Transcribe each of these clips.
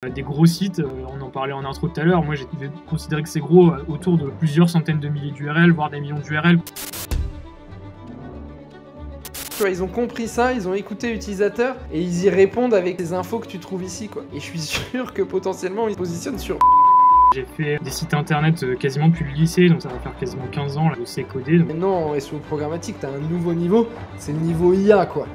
Des gros sites, on en parlait en intro tout à l'heure, moi j'ai considéré que c'est gros autour de plusieurs centaines de milliers d'URL, voire des millions d'URL. Tu vois, ils ont compris ça, ils ont écouté l'utilisateur et ils y répondent avec les infos que tu trouves ici, quoi. Et je suis sûr que potentiellement ils se positionnent sur... J'ai fait des sites internet quasiment depuis le lycée, donc ça va faire quasiment 15 ans, là, je sais coder. Mais non, en SEO programmatique, t'as un nouveau niveau, c'est le niveau IA, quoi.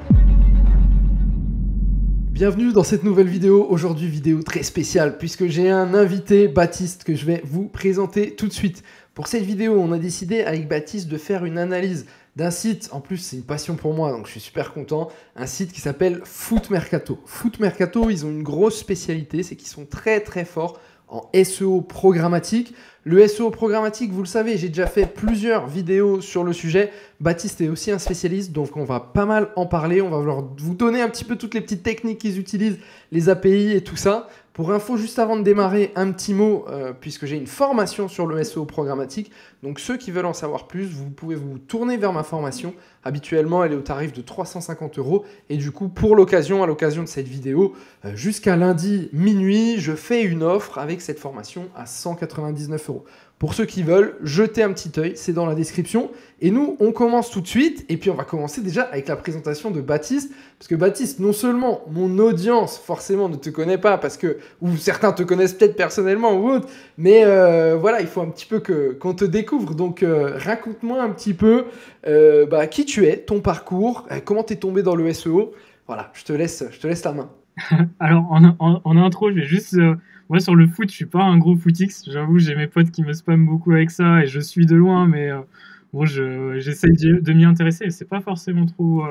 Bienvenue dans cette nouvelle vidéo, aujourd'hui vidéo très spéciale puisque j'ai un invité, Baptiste, que je vais vous présenter tout de suite. Pour cette vidéo, on a décidé avec Baptiste de faire une analyse d'un site, en plus c'est une passion pour moi donc je suis super content, un site qui s'appelle Foot Mercato. Foot Mercato, ils ont une grosse spécialité, c'est qu'ils sont très très forts en SEO programmatique. Le SEO programmatique, vous le savez, j'ai déjà fait plusieurs vidéos sur le sujet. Baptiste est aussi un spécialiste, donc on va pas mal en parler. On va vous donner un petit peu toutes les petites techniques qu'ils utilisent, les API et tout ça. Pour info, juste avant de démarrer, un petit mot, puisque j'ai une formation sur le SEO programmatique. Donc ceux qui veulent en savoir plus, vous pouvez vous tourner vers ma formation. Habituellement, elle est au tarif de 350 €. Et du coup, pour l'occasion, à l'occasion de cette vidéo, jusqu'à lundi minuit, je fais une offre avec cette formation à 199 €. Pour ceux qui veulent, jetez un petit œil, c'est dans la description. Et nous, on commence tout de suite. Et puis, on va commencer déjà avec la présentation de Baptiste. Parce que Baptiste, non seulement mon audience, forcément, ne te connaît pas, ou certains te connaissent peut-être personnellement ou autre, mais voilà, il faut un petit peu qu'on te découvre. Donc, raconte-moi un petit peu qui tu es, ton parcours, comment tu es tombé dans le SEO. Voilà, je te laisse la main. Alors, en intro, je vais juste... moi, sur le foot, je suis pas un gros footix. J'avoue, j'ai mes potes qui me spamment beaucoup avec ça et je suis de loin, mais bon, j'essaye de m'y intéresser. C'est pas forcément trop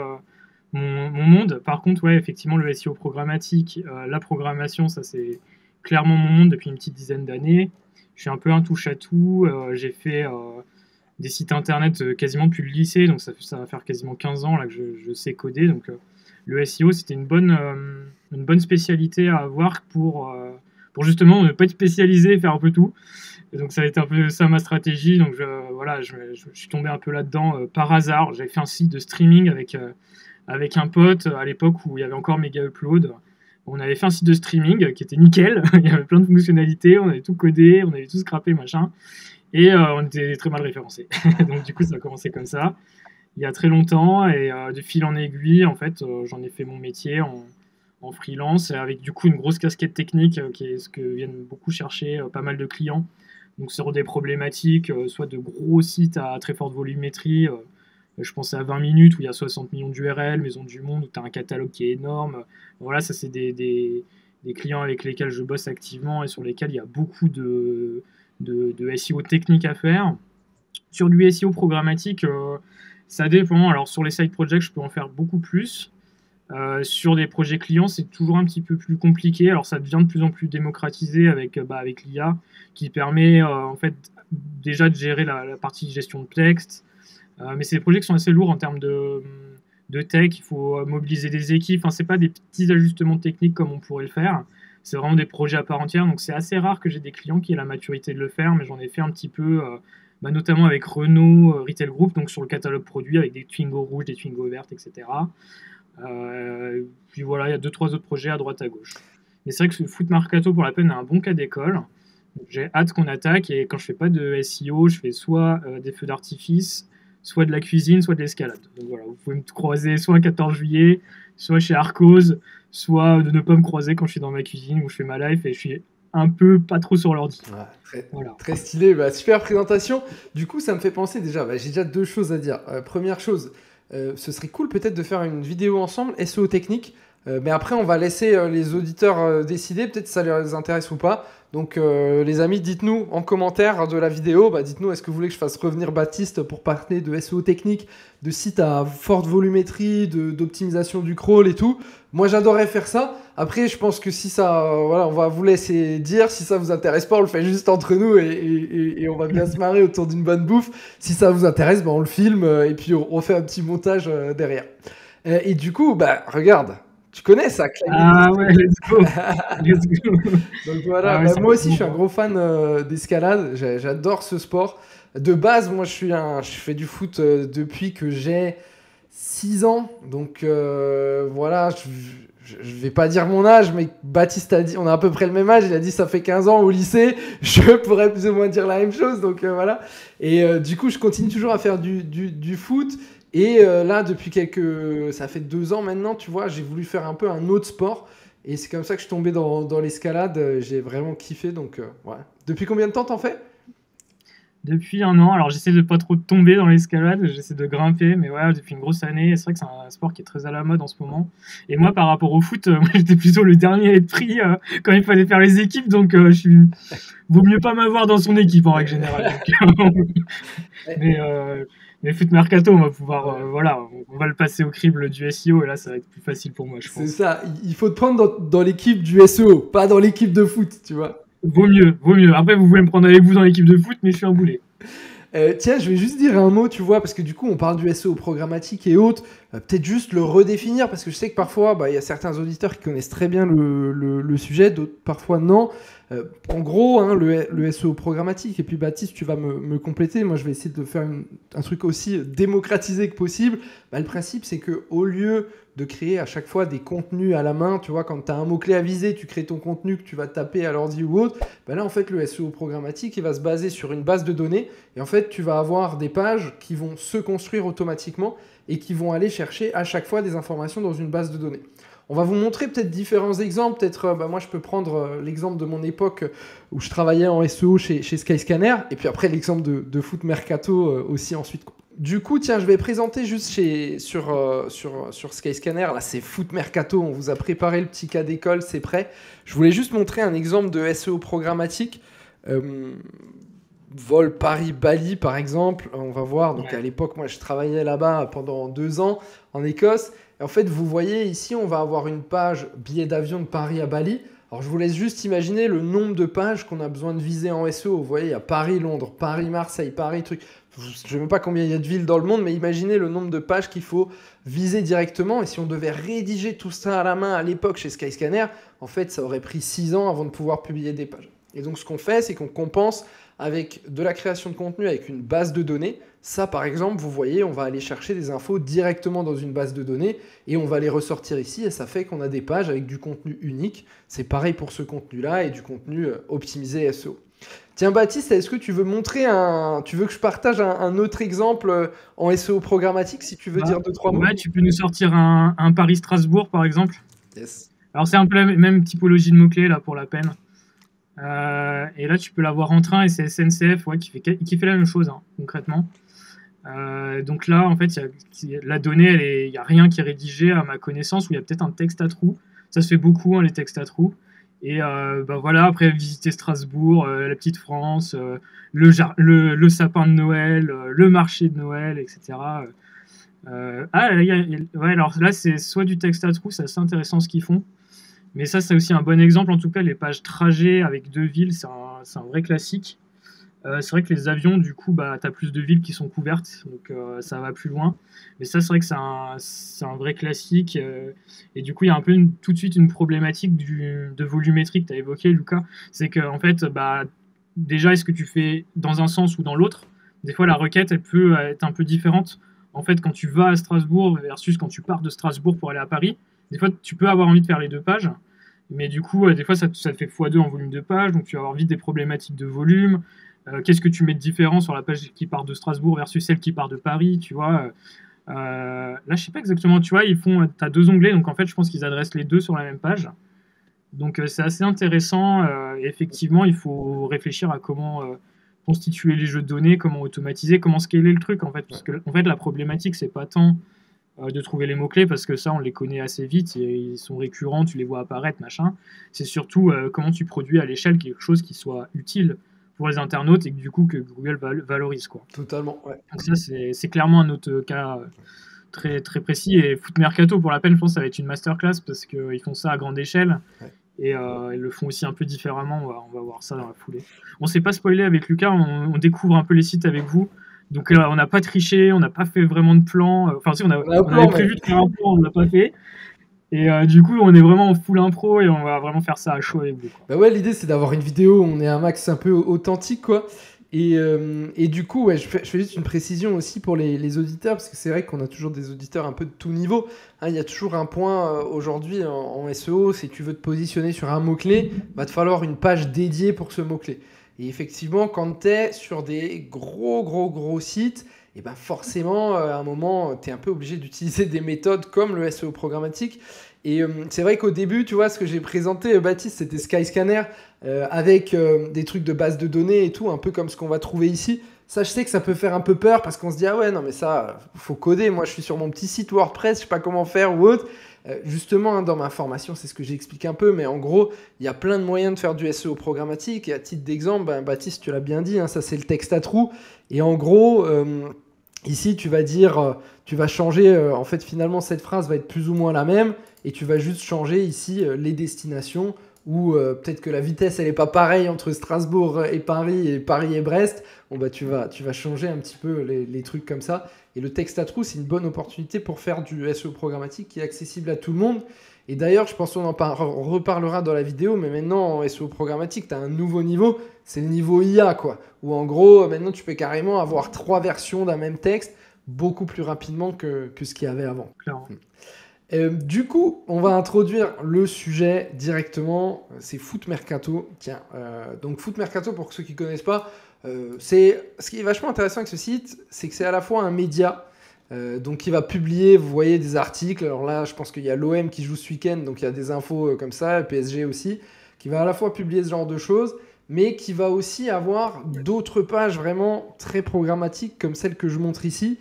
mon monde. Par contre, ouais, effectivement, le SEO programmatique, la programmation, ça, c'est clairement mon monde depuis une petite dizaine d'années. Je suis un peu un touche-à-tout. J'ai fait des sites internet quasiment depuis le lycée, donc ça va faire quasiment 15 ans là, que je sais coder. Donc, le SEO, c'était une bonne spécialité à avoir pour justement ne pas être spécialisé et faire un peu tout. Et donc ça a été un peu ça ma stratégie. Donc voilà, je suis tombé un peu là-dedans par hasard. J'avais fait un site de streaming avec un pote à l'époque où il y avait encore Mega Upload. On avait fait un site de streaming qui était nickel. Il y avait plein de fonctionnalités, on avait tout codé, on avait tout scrappé, machin. Et on était très mal référencés. Donc du coup, ça a commencé comme ça, il y a très longtemps. Et de fil en aiguille, en fait, j'en ai fait mon métier en freelance, avec du coup une grosse casquette technique, qui est ce que viennent beaucoup chercher pas mal de clients. Donc sur des problématiques, soit de gros sites à très forte volumétrie, je pensais à 20 minutes où il y a 60 millions d'URL, Maison du Monde où tu as un catalogue qui est énorme. Voilà, ça c'est des clients avec lesquels je bosse activement et sur lesquels il y a beaucoup de SEO technique à faire. Sur du SEO programmatique, ça dépend. Alors sur les side projects, je peux en faire beaucoup plus. Sur des projets clients, c'est toujours un petit peu plus compliqué. Alors ça devient de plus en plus démocratisé avec l'IA qui permet en fait déjà de gérer la partie gestion de texte. Mais c'est des projets qui sont assez lourds en termes de tech. Il faut mobiliser des équipes. Enfin, c'est pas des petits ajustements techniques comme on pourrait le faire. C'est vraiment des projets à part entière. Donc c'est assez rare que j'ai des clients qui aient la maturité de le faire, mais j'en ai fait un petit peu, notamment avec Renault Retail Group, donc sur le catalogue produit avec des Twingo rouges, des Twingo vertes, etc. Puis voilà, il y a 2-3 autres projets à droite à gauche. Mais c'est vrai que ce Foot Mercato pour la peine est un bon cas d'école. J'ai hâte qu'on attaque, et quand je fais pas de SEO, je fais soit des feux d'artifice, soit de la cuisine, soit de l'escalade. Donc voilà, vous pouvez me croiser soit un 14 juillet, soit chez Arcos, soit de ne pas me croiser quand je suis dans ma cuisine où je fais ma life et je suis un peu pas trop sur l'ordi. Ouais, voilà. Très stylé, super présentation. Du coup, ça me fait penser déjà, j'ai déjà 2 choses à dire. Première chose, ce serait cool peut-être de faire une vidéo ensemble, SEO technique, mais après on va laisser les auditeurs décider, peut-être si ça les intéresse ou pas. Donc les amis, dites-nous en commentaire de la vidéo, dites-nous est-ce que vous voulez que je fasse revenir Baptiste pour parler de SEO technique, de sites à forte volumétrie, d'optimisation du crawl et tout. Moi j'adorerais faire ça. Après je pense que si ça, on va vous laisser dire. Si ça vous intéresse pas, on le fait juste entre nous et on va bien se marrer autour d'une bonne bouffe. Si ça vous intéresse, on le filme et puis on fait un petit montage derrière. Et du coup, regarde. Tu connais ça, Climbing? Ah ouais, let's go. Let's go. Donc voilà, Ah ouais, moi aussi je suis un gros fan d'escalade, j'adore ce sport. De base, moi je fais du foot depuis que j'ai 6 ans, donc voilà, je vais pas dire mon âge, mais Baptiste a dit, on a à peu près le même âge, il a dit ça fait 15 ans au lycée, je pourrais plus ou moins dire la même chose, donc voilà. Et du coup, je continue toujours à faire du foot. Et là, ça fait 2 ans maintenant, tu vois, j'ai voulu faire un peu un autre sport. Et c'est comme ça que je suis tombé dans l'escalade. J'ai vraiment kiffé, donc voilà. Depuis combien de temps t'en fais? Depuis 1 an, alors j'essaie de pas trop tomber dans l'escalade, j'essaie de grimper, mais voilà, depuis une grosse année, c'est vrai que c'est un sport qui est très à la mode en ce moment. Et moi, par rapport au foot, moi, j'étais plutôt le dernier à être pris quand il fallait faire les équipes, donc vaut mieux pas m'avoir dans son équipe en règle générale. mais, euh, mais foot mercato, on va pouvoir, voilà, on va le passer au crible du SEO et là, ça va être plus facile pour moi, je C'est pense. ça, il faut te prendre dans l'équipe du SEO, pas dans l'équipe de foot, tu vois. Vaut mieux, vaut mieux. Après, vous pouvez me prendre avec vous dans l'équipe de foot, mais je suis un boulet. Tiens, je vais juste dire un mot, tu vois, parce que du coup, on parle du SEO programmatique et autres. Peut-être juste le redéfinir, parce que je sais que parfois, il y a certains auditeurs qui connaissent très bien le sujet, d'autres parfois non. En gros, hein, le SEO programmatique, et puis Baptiste, tu vas me compléter. Moi, je vais essayer de faire un truc aussi démocratisé que possible. Le principe, c'est qu'au lieu de créer à chaque fois des contenus à la main, tu vois, quand tu as un mot-clé à viser, tu crées ton contenu que tu vas taper à l'ordi ou autre, là, en fait, le SEO programmatique, il va se baser sur une base de données, et en fait, tu vas avoir des pages qui vont se construire automatiquement et qui vont aller chercher à chaque fois des informations dans une base de données. On va vous montrer peut-être différents exemples. Peut-être, moi, je peux prendre l'exemple de mon époque où je travaillais en SEO chez Skyscanner, et puis après l'exemple de Foot Mercato aussi ensuite. Du coup, tiens, je vais présenter juste sur Skyscanner. Là, c'est Foot Mercato. On vous a préparé le petit cas d'école, c'est prêt. Je voulais juste montrer un exemple de SEO programmatique. Vol Paris-Bali, par exemple. On va voir. Donc, à l'époque, moi, je travaillais là-bas pendant 2 ans en Écosse. Et en fait, vous voyez ici, on va avoir une page billet d'avion de Paris à Bali. Alors, je vous laisse juste imaginer le nombre de pages qu'on a besoin de viser en SEO. Vous voyez, il y a Paris-Londres, Paris-Marseille, Paris-truc. Je ne sais même pas combien il y a de villes dans le monde, mais imaginez le nombre de pages qu'il faut viser directement. Et si on devait rédiger tout ça à la main à l'époque chez Skyscanner, en fait, ça aurait pris 6 ans avant de pouvoir publier des pages. Et donc, ce qu'on fait, c'est qu'on compense avec de la création de contenu avec une base de données. Ça, par exemple, vous voyez, on va aller chercher des infos directement dans une base de données et on va les ressortir ici et ça fait qu'on a des pages avec du contenu unique. C'est pareil pour ce contenu-là et du contenu optimisé SEO. Tiens, Baptiste, est-ce que tu veux montrer tu veux que je partage un autre exemple en SEO programmatique, si tu veux dire 2-3 mots? Ouais, tu peux nous sortir un Paris-Strasbourg, par exemple. Yes. Alors, c'est un peu la même typologie de mots-clés, là, pour la peine. Et là, tu peux l'avoir en train et c'est SNCF qui fait la même chose, hein, concrètement. Donc là, en fait, la donnée, il n'y a rien qui est rédigé à ma connaissance, où il y a peut-être un texte à trous. Ça se fait beaucoup, hein, les textes à trous. Et voilà, après, visiter Strasbourg, la petite France, le sapin de Noël, le marché de Noël, etc. Alors là, c'est soit du texte à trous, c'est assez intéressant ce qu'ils font. Mais ça, c'est aussi un bon exemple. En tout cas, les pages trajets avec 2 villes, c'est un vrai classique. C'est vrai que les avions, du coup, tu as plus de villes qui sont couvertes, donc ça va plus loin. Mais ça, c'est vrai que c'est un vrai classique. Et du coup, il y a un peu tout de suite une problématique de volumétrie que tu as évoqué, Lucas. C'est que, en fait, déjà, est-ce que tu fais dans un sens ou dans l'autre? Des fois, la requête, elle peut être un peu différente. En fait, quand tu vas à Strasbourg versus quand tu pars de Strasbourg pour aller à Paris, des fois, tu peux avoir envie de faire les 2 pages. Mais du coup, des fois, ça te fait x2 en volume de page, donc tu vas avoir vite des problématiques de volume. Qu'est-ce que tu mets de différent sur la page qui part de Strasbourg versus celle qui part de Paris, tu vois. Là, je sais pas exactement, tu vois, tu as 2 onglets, donc en fait, je pense qu'ils adressent les 2 sur la même page. Donc, c'est assez intéressant. Effectivement, il faut réfléchir à comment constituer les jeux de données, comment automatiser, comment scaler le truc, en fait. Parce que, en fait, la problématique, c'est pas tant de trouver les mots-clés, parce que ça, on les connaît assez vite, ils sont récurrents, tu les vois apparaître, machin. C'est surtout comment tu produis à l'échelle quelque chose qui soit utile pour les internautes et que du coup que Google valorise, quoi. Totalement, ouais. Donc ça, c'est clairement un autre cas très, très précis. Et Foot Mercato, pour la peine, je pense que ça va être une masterclass parce qu'ils font ça à grande échelle. Ouais. Et ils le font aussi un peu différemment. On va voir ça dans la foulée. On ne s'est pas spoilé avec Lucas, on découvre un peu les sites avec vous. Donc on n'a pas triché, on n'a pas fait vraiment de plan. Enfin si, on avait prévu de faire un plan, on ne l'a pas fait. Et du coup, on est vraiment en full impro et on va vraiment faire ça à chaud avec vous, quoi. Ouais, l'idée c'est d'avoir une vidéo où on est un max un peu authentique, quoi. Et du coup, ouais, je fais juste une précision aussi pour les auditeurs, parce que c'est vrai qu'on a toujours des auditeurs un peu de tout niveau. Hein, il y a toujours un point aujourd'hui en SEO, si tu veux te positionner sur un mot-clé, va te falloir une page dédiée pour ce mot-clé. Et effectivement, quand tu es sur des gros sites, et ben forcément, à un moment, tu es un peu obligé d'utiliser des méthodes comme le SEO programmatique. Et c'est vrai qu'au début, tu vois, ce que j'ai présenté, Baptiste, c'était Skyscanner avec des trucs de base de données et tout, un peu comme ce qu'on va trouver ici. Ça, je sais que ça peut faire un peu peur parce qu'on se dit, ah ouais, non, mais ça, faut coder. Moi, je suis sur mon petit site WordPress, je sais pas comment faire ou autre. Justement, hein, dans ma formation, c'est ce que j'explique un peu, mais en gros, il y a plein de moyens de faire du SEO programmatique. Et à titre d'exemple, ben, Baptiste, tu l'as bien dit, hein, ça c'est le texte à trous. Et en gros, ici, tu vas dire, tu vas changer, en fait, finalement, cette phrase va être plus ou moins la même, et tu vas juste changer ici les destinations, ou peut-être que la vitesse, elle n'est pas pareille entre Strasbourg et Paris et Brest. Bon, bah, tu vas changer un petit peu les trucs comme ça. Et le texte à trous, c'est une bonne opportunité pour faire du SEO programmatique qui est accessible à tout le monde. Et d'ailleurs, je pense qu'on on reparlera dans la vidéo, mais maintenant, en SEO programmatique, tu as un nouveau niveau, c'est le niveau IA, quoi. Où en gros, maintenant, tu peux carrément avoir 3 versions d'un même texte beaucoup plus rapidement que ce qu'il y avait avant. Clairement. Du coup, on va introduire le sujet directement, c'est Foot Mercato. Tiens, donc Foot Mercato, pour ceux qui ne connaissent pas, c'est ce qui est vachement intéressant avec ce site, c'est que c'est à la fois un média, donc il va publier, vous voyez, des articles. Alors là, je pense qu'il y a l'OM qui joue ce week-end, donc il y a des infos comme ça, le PSG aussi, qui va à la fois publier ce genre de choses, mais qui va aussi avoir d'autres pages vraiment très programmatiques, comme celle que je montre ici,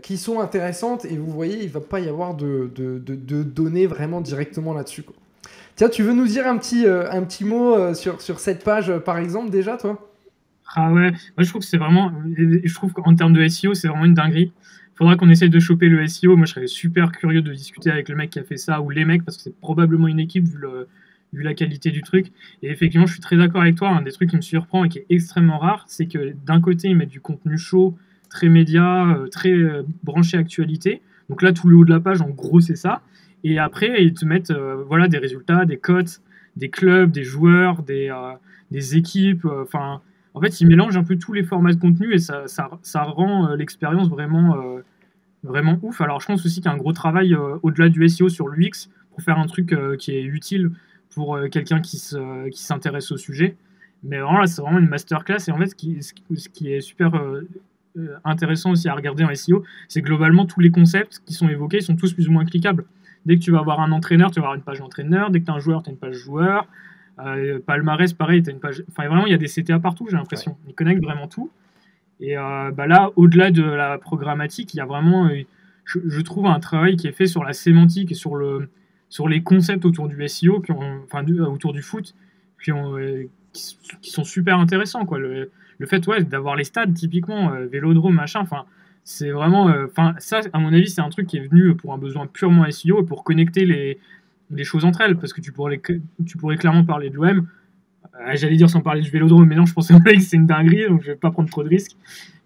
qui sont intéressantes, et vous voyez, il ne va pas y avoir de données vraiment directement là-dessus, quoi. Tiens, tu veux nous dire un petit mot sur cette page, par exemple, déjà, toi? Ah ouais, moi je trouve que c'est vraiment, je trouve qu'en termes de SEO, c'est vraiment une dinguerie. Faudra qu'on essaye de choper le SEO. Moi, je serais super curieux de discuter avec le mec qui a fait ça ou les mecs parce que c'est probablement une équipe vu la qualité du truc. Et effectivement, je suis très d'accord avec toi. Un des trucs qui me surprend et qui est extrêmement rare, c'est que d'un côté, ils mettent du contenu chaud, très média, très branché actualité. Donc là, tout le haut de la page, en gros, c'est ça. Et après, ils te mettent voilà, des résultats, des cotes, des clubs, des joueurs, des équipes. Enfin, en fait, ils mélangent un peu tous les formats de contenu et ça rend l'expérience vraiment ouf. Alors, je pense aussi qu'il y a un gros travail au-delà du SEO sur l'UX pour faire un truc qui est utile pour quelqu'un qui s'intéresse au sujet. Mais vraiment, là, c'est vraiment une masterclass. Et en fait, ce qui est super intéressant aussi à regarder en SEO, c'est que globalement, tous les concepts qui sont évoqués sont tous plus ou moins cliquables. Dès que tu vas avoir un entraîneur, tu vas avoir une page entraîneur. Dès que tu as un joueur, tu as une page joueur. Palmarès, pareil, tu as une page. Enfin, vraiment, il y a des CTA partout, j'ai l'impression. Ils connectent vraiment tout. Et bah là, au-delà de la programmatique, il y a vraiment, je trouve, un travail qui est fait sur la sémantique et sur les concepts autour du SEO, autour du foot, qui sont super intéressants, quoi. Le fait, ouais, d'avoir les stades, typiquement, Vélodrome, machin, enfin, c'est vraiment, ça, à mon avis, c'est un truc qui est venu pour un besoin purement SEO et pour connecter les choses entre elles, parce que tu pourrais clairement parler de l'OM. J'allais dire sans parler du Vélodrome, mais non, je pense que c'est une dinguerie, donc je vais pas prendre trop de risques.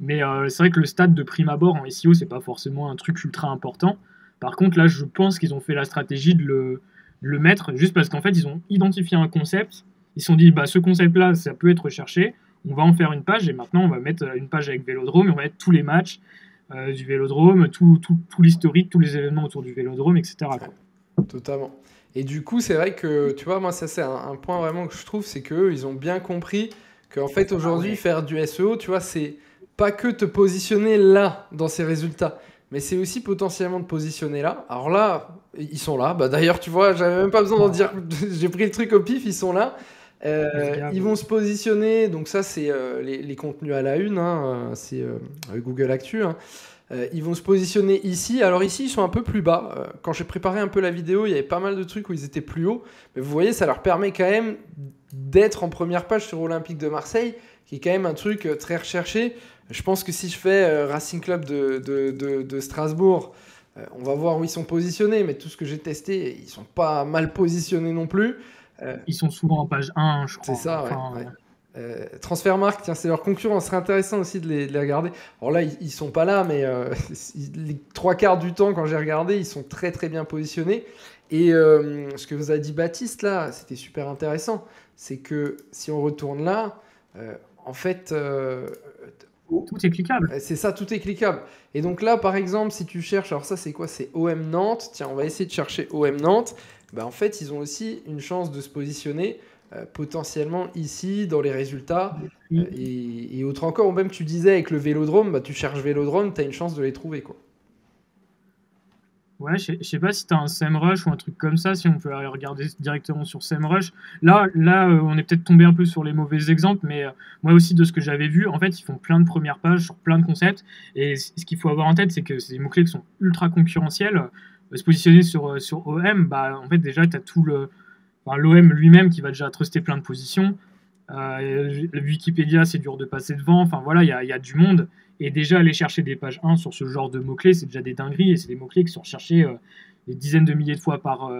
Mais c'est vrai que le stade de prime abord en SEO, c'est pas forcément un truc ultra important. Par contre, là, je pense qu'ils ont fait la stratégie de le mettre, juste parce qu'en fait, ils ont identifié un concept. Ils se sont dit, bah, ce concept-là, ça peut être recherché. On va en faire une page, et maintenant, on va mettre une page avec Vélodrome, et on va mettre tous les matchs du Vélodrome, tout l'historique, tous les événements autour du Vélodrome, etc. Quoi. Totalement. Et du coup, c'est vrai que, tu vois, moi, ça, c'est un point vraiment que je trouve, c'est qu'eux, ils ont bien compris qu'en fait, aujourd'hui, faire du SEO, tu vois, c'est pas que te positionner là, dans ces résultats, mais c'est aussi potentiellement te positionner là. Alors là, ils sont là. Bah, d'ailleurs, tu vois, j'avais même pas besoin d'en dire, j'ai pris le truc au pif, ils sont là. Ils vont se positionner, donc ça, c'est les contenus à la une, hein, c'est Google Actu, hein. Ils vont se positionner ici. Alors ici, ils sont un peu plus bas. Quand j'ai préparé un peu la vidéo, il y avait pas mal de trucs où ils étaient plus hauts. Mais vous voyez, ça leur permet quand même d'être en première page sur Olympique de Marseille, qui est quand même un truc très recherché. Je pense que si je fais Racing Club de Strasbourg, on va voir où ils sont positionnés. Mais tout ce que j'ai testé, ils sont pas mal positionnés non plus. Ils sont souvent en page 1, je crois. C'est ça, ouais. Transfermarkt, tiens, c'est leur concurrent, ce serait intéressant aussi de les regarder. Alors là, ils sont pas là, mais les 3/4 du temps, quand j'ai regardé, ils sont très très bien positionnés. Et ce que vous a dit Baptiste là, c'était super intéressant. C'est que si on retourne là, en fait, Tout est cliquable. c'est ça, tout est cliquable. Et donc là, par exemple, si tu cherches, alors ça c'est quoi? C'est OM Nantes. Tiens, on va essayer de chercher OM Nantes. Bah, en fait, ils ont aussi une chance de se positionner potentiellement ici dans les résultats. Et autre encore, ou même tu disais avec le Vélodrome, bah, tu cherches Vélodrome, tu as une chance de les trouver, quoi. Ouais, je sais pas si tu as un SEMrush ou un truc comme ça, si on peut aller regarder directement sur SEMrush. Là, on est peut-être tombé un peu sur les mauvais exemples, mais moi aussi, de ce que j'avais vu, en fait, ils font plein de premières pages sur plein de concepts. Et ce qu'il faut avoir en tête, c'est que c'est des mots-clés qui sont ultra concurrentiels. Se positionner sur OM, bah, en fait, déjà, tu as enfin, l'OM lui-même qui va déjà truster plein de positions. Le Wikipédia, c'est dur de passer devant. Enfin voilà, il y a du monde. Et déjà, aller chercher des pages 1 sur ce genre de mots-clés, c'est déjà des dingueries. Et c'est des mots-clés qui sont recherchés des dizaines de milliers de fois par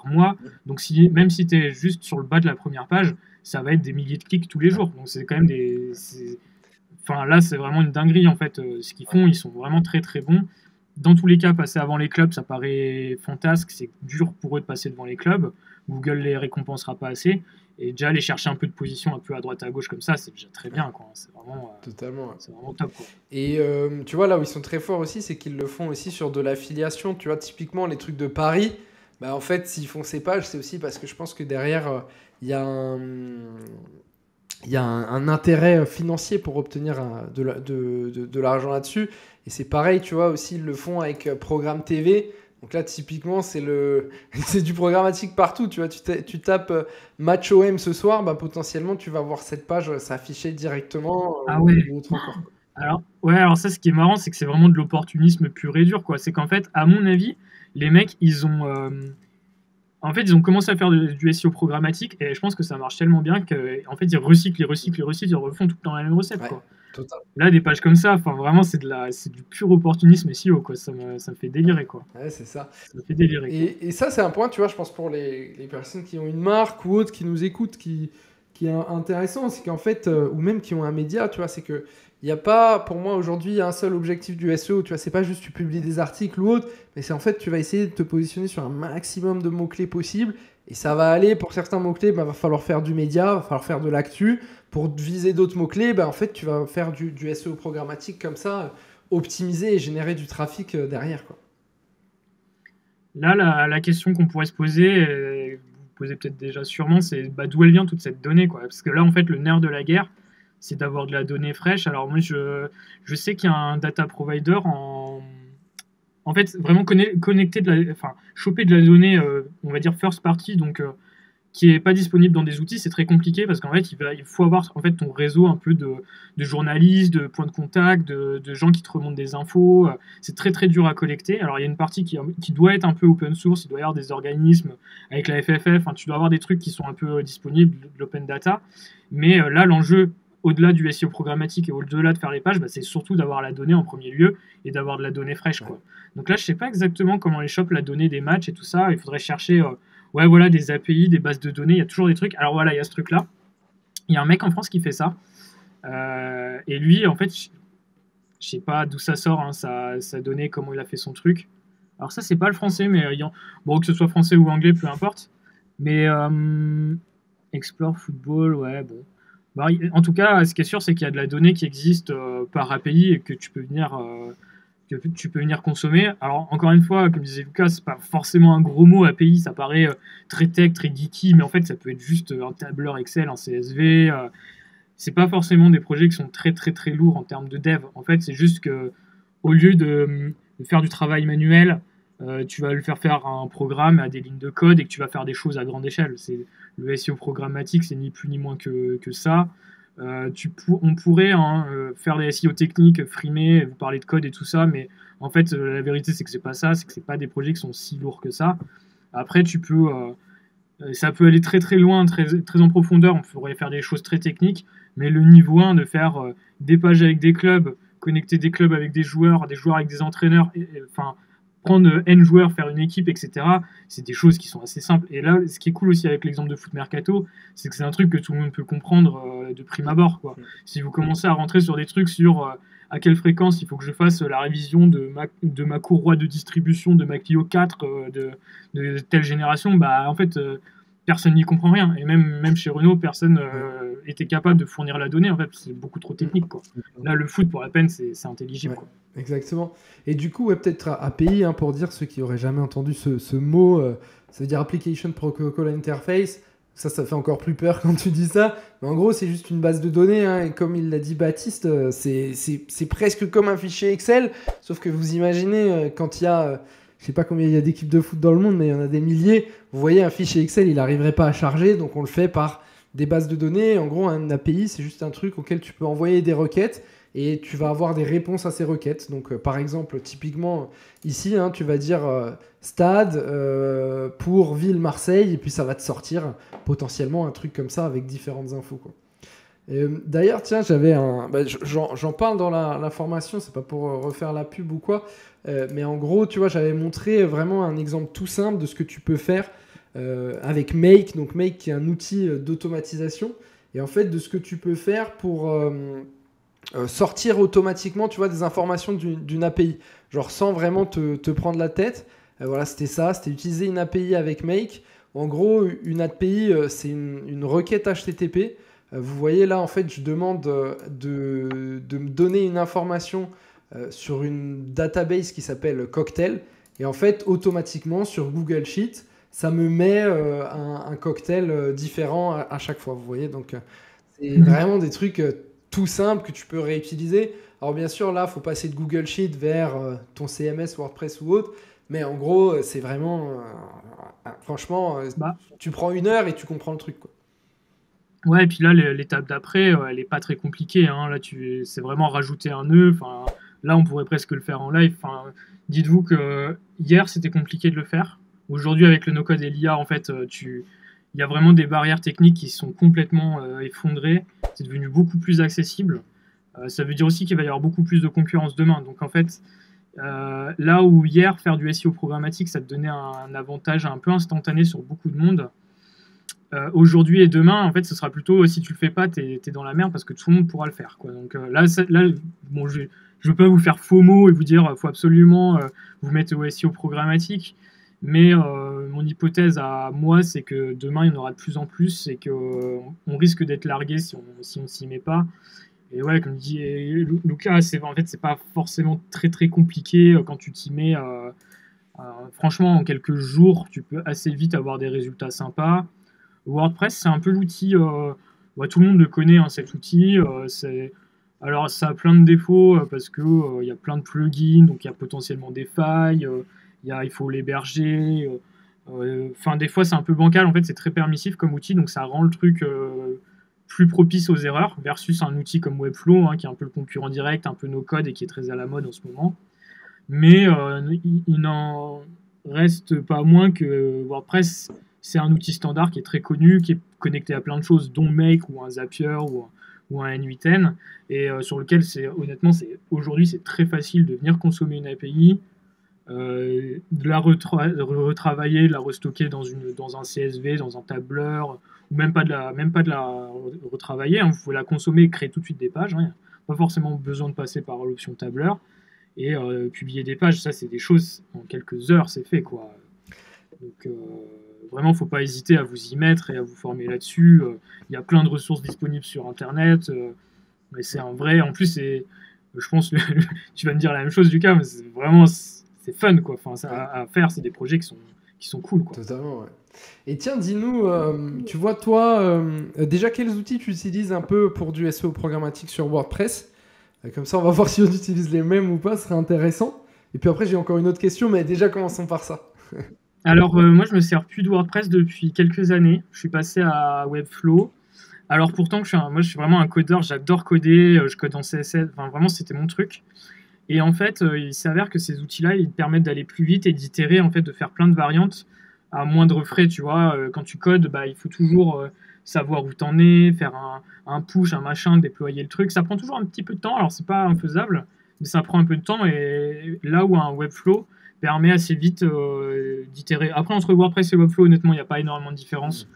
mois. Donc même si tu es juste sur le bas de la première page, ça va être des milliers de clics tous les jours. Donc c'est quand même Enfin là, c'est vraiment une dinguerie en fait. Ce qu'ils font, ils sont vraiment très très bons. Dans tous les cas, passer avant les clubs, ça paraît fantasque. C'est dur pour eux de passer devant les clubs. Google les récompensera pas assez. Et déjà aller chercher un peu de position un peu à droite à gauche comme ça, c'est déjà très bien, quoi. Totalement. C'est vraiment top, quoi. Et tu vois, là où ils sont très forts aussi, c'est qu'ils le font aussi sur de l'affiliation. Tu vois, typiquement, les trucs de Paris, bah, en fait, s'ils font ces pages, c'est aussi parce que je pense que derrière, il y a un intérêt financier pour obtenir de l'argent là-dessus. Et c'est pareil, tu vois, aussi, ils le font avec Programme TV. Donc là, typiquement, c'est du programmatique partout. Tu vois, tu tapes match OM ce soir, bah, potentiellement, tu vas voir cette page s'afficher directement. Ah ouais. Ou autre encore. Alors ça, ce qui est marrant, c'est que c'est vraiment de l'opportunisme pur et dur, quoi. C'est qu'en fait, à mon avis, les mecs, ils ont commencé à faire du SEO programmatique et je pense que ça marche tellement bien qu'en fait, ils recyclent, ils refont tout le temps la même recette, Ouais, quoi. total. Là, des pages comme ça, enfin vraiment, c'est du pur opportunisme SEO, quoi. Ça me fait délirer, quoi. Ouais, c'est ça. Ça me fait délirer, quoi. Et ça, c'est un point, tu vois, je pense pour les personnes qui ont une marque ou autres qui nous écoutent, qui est intéressant, c'est qu'en fait, ou même qui ont un média, tu vois, c'est que il n'y a pas, pour moi, aujourd'hui, un seul objectif du SEO, tu vois, c'est pas juste tu publies des articles ou autre, mais c'est en fait, tu vas essayer de te positionner sur un maximum de mots-clés possibles, et ça va aller, pour certains mots-clés, bah, va falloir faire du média, va falloir faire de l'actu, pour viser d'autres mots-clés, bah, en fait, tu vas faire du SEO programmatique comme ça, optimiser et générer du trafic derrière, quoi. Là, la question qu'on pourrait se poser, et vous posez peut-être déjà sûrement, c'est bah, d'où elle vient toute cette donnée, quoi. Parce que là, en fait, le nerf de la guerre, c'est d'avoir de la donnée fraîche. Alors moi, je sais qu'il y a un data provider en fait, vraiment connecter enfin, choper de la donnée, on va dire first party, donc qui est pas disponible dans des outils, c'est très compliqué parce qu'en fait, il faut avoir en fait ton réseau un peu de journalistes, de points de contact, de gens qui te remontent des infos. C'est très très dur à collecter. Alors il y a une partie qui doit être un peu open source, il doit y avoir des organismes avec la FFF, enfin, tu dois avoir des trucs qui sont un peu disponibles, de l'open data. Mais là, l'enjeu, au-delà du SEO programmatique et au-delà de faire les pages, bah, c'est surtout d'avoir la donnée en premier lieu et d'avoir de la donnée fraîche, quoi. Donc là, je sais pas exactement comment les chopent la donnée des matchs et tout ça. Il faudrait chercher ouais, voilà, des API, des bases de données, il y a toujours des trucs. Alors voilà, il y a ce truc-là. Il y a un mec en France qui fait ça. Et lui, en fait, je sais pas d'où ça sort, hein, sa donnée, comment il a fait son truc. Alors ça, c'est pas le français, mais bon, que ce soit français ou anglais, peu importe. Mais Explore Football, ouais, bon. Bah, en tout cas, ce qui est sûr, c'est qu'il y a de la donnée qui existe par API et que tu peux venir consommer. Alors, encore une fois, comme disait Lucas, c'est pas forcément un gros mot API, ça paraît très tech, très geeky, mais en fait, ça peut être juste un tableur Excel, un CSV. C'est pas forcément des projets qui sont très, très, très lourds en termes de dev. En fait, c'est juste que au lieu de faire du travail manuel, tu vas le faire un programme à des lignes de code et que tu vas faire des choses à grande échelle. Le SEO programmatique, c'est ni plus ni moins que ça. On pourrait faire des SEO techniques, frimer, vous parler de code et tout ça, mais en fait, la vérité, c'est que c'est pas ça, c'est que c'est pas des projets qui sont si lourds que ça. Après, ça peut aller très très loin, très, très en profondeur, on pourrait faire des choses très techniques, mais le niveau 1 de faire des pages avec des clubs, connecter des clubs avec des joueurs avec des entraîneurs, enfin, prendre N joueurs, faire une équipe, etc. C'est des choses qui sont assez simples. Et là, ce qui est cool aussi avec l'exemple de Foot Mercato, c'est que c'est un truc que tout le monde peut comprendre de prime abord, quoi. Si vous commencez à rentrer sur des trucs sur à quelle fréquence il faut que je fasse la révision de ma courroie de distribution de ma Clio 4 de telle génération, bah en fait, personne n'y comprend rien. Et même chez Renault, personne était capable de fournir la donnée, en fait, c'est beaucoup trop technique, quoi. Là, le foot, pour la peine, c'est intelligible, Ouais, quoi. exactement. Et du coup, ouais, peut-être API, hein, pour dire ceux qui n'auraient jamais entendu ce mot, ça veut dire Application Protocol Interface. Ça fait encore plus peur quand tu dis ça. Mais en gros, c'est juste une base de données, hein, et comme il l'a dit Baptiste, c'est presque comme un fichier Excel, sauf que vous imaginez, quand il y a, je sais pas combien il y a d'équipes de foot dans le monde, mais il y en a des milliers, vous voyez, un fichier Excel, il n'arriverait pas à charger, donc on le fait par des bases de données. En gros, un API, c'est juste un truc auquel tu peux envoyer des requêtes, et tu vas avoir des réponses à ces requêtes. Donc, par exemple, typiquement, ici, hein, tu vas dire stade pour ville Marseille, et puis ça va te sortir potentiellement un truc comme ça avec différentes infos, quoi. D'ailleurs, tiens, j'avais un. Bah, j'en parle dans la formation, c'est pas pour refaire la pub ou quoi, mais en gros, tu vois, j'avais montré vraiment un exemple tout simple de ce que tu peux faire avec Make. Donc, Make qui est un outil d'automatisation, et en fait, de ce que tu peux faire pour sortir automatiquement, tu vois, des informations d'une API, genre sans vraiment te prendre la tête. Voilà, c'était ça, c'était utiliser une API avec Make. En gros, une API, c'est une requête HTTP. Vous voyez là, en fait, je demande de me donner une information sur une database qui s'appelle Cocktail. Et en fait, automatiquement, sur Google Sheet, ça me met un cocktail différent à chaque fois. Vous voyez, donc c'est vraiment des trucs tout simples que tu peux réutiliser. Alors bien sûr, là, il faut passer de Google Sheet vers ton CMS, WordPress ou autre. Mais en gros, c'est vraiment... franchement, Bah, tu prends 1 heure et tu comprends le truc, quoi. ouais, et puis là, l'étape d'après, elle est pas très compliquée, hein. Là, c'est vraiment rajouter un nœud. Enfin, là, on pourrait presque le faire en live. Enfin, dites-vous que hier, c'était compliqué de le faire. Aujourd'hui, avec le no-code et l'IA, en fait, il y a vraiment des barrières techniques qui sont complètement effondrées. C'est devenu beaucoup plus accessible. Ça veut dire aussi qu'il va y avoir beaucoup plus de concurrence demain. Donc, en fait, là où hier, faire du SEO programmatique, ça te donnait un avantage un peu instantané sur beaucoup de monde. Aujourd'hui et demain, en fait, ce sera plutôt si tu le fais pas, t'es dans la merde parce que tout le monde pourra le faire, quoi. Donc là, bon, je veux pas vous faire faux mots et vous dire faut absolument vous mettre au SEO programmatique, mais mon hypothèse à moi, c'est que demain, il y en aura de plus en plus et que on risque d'être largué si on s'y met pas. Et ouais, comme dit Lucas, en fait, c'est pas forcément très très compliqué quand tu t'y mets. Franchement, en quelques jours, tu peux assez vite avoir des résultats sympas. WordPress, c'est un peu l'outil, ouais, tout le monde le connaît, hein, cet outil. Alors, ça a plein de défauts parce que il y a plein de plugins, donc il y a potentiellement des failles, il faut l'héberger. Enfin, des fois, c'est un peu bancal. En fait, c'est très permissif comme outil, donc ça rend le truc plus propice aux erreurs versus un outil comme Webflow, hein, qui est un peu le concurrent direct, un peu no-code et qui est très à la mode en ce moment. Mais il n'en reste pas moins que WordPress, c'est un outil standard qui est très connu, qui est connecté à plein de choses, dont Make ou un Zapier ou un N8N, et sur lequel, honnêtement, aujourd'hui, c'est très facile de venir consommer une API, de la retravailler, de la restocker dans un CSV, dans un tableur, ou même pas de la retravailler, hein. Vous pouvez la consommer et créer tout de suite des pages, hein. Il n'y a pas forcément besoin de passer par l'option tableur. Et publier des pages, ça, c'est des choses, en quelques heures, c'est fait, quoi. Donc, vraiment, faut pas hésiter à vous y mettre et à vous former là-dessus. Il y a plein de ressources disponibles sur Internet. Mais c'est un vrai... En plus, je pense que tu vas me dire la même chose, Lucas, mais c'est vraiment... C'est fun, quoi. Enfin, à faire, c'est des projets qui sont cool, quoi. Totalement, ouais. Et tiens, dis-nous, tu vois, toi, déjà, quels outils tu utilises un peu pour du SEO programmatique sur WordPress? Comme ça, on va voir si on utilise les mêmes ou pas, ce serait intéressant. Et puis après, j'ai encore une autre question, mais déjà, commençons par ça. Alors, moi, je me sers plus de WordPress depuis quelques années. Je suis passé à Webflow. Alors, pourtant, moi, je suis vraiment un codeur. J'adore coder. Je code en CSS. Enfin, vraiment, c'était mon truc. Et en fait, il s'avère que ces outils-là, ils te permettent d'aller plus vite et d'itérer, en fait, de faire plein de variantes à moindre frais, tu vois. Quand tu codes, bah, il faut toujours savoir où t'en es, faire un push, un machin, déployer le truc. Ça prend toujours un petit peu de temps. Alors, c'est pas infaisable, mais ça prend un peu de temps. Et là où un Webflow permet assez vite d'itérer. Après, entre WordPress et Webflow, honnêtement, il n'y a pas énormément de différence.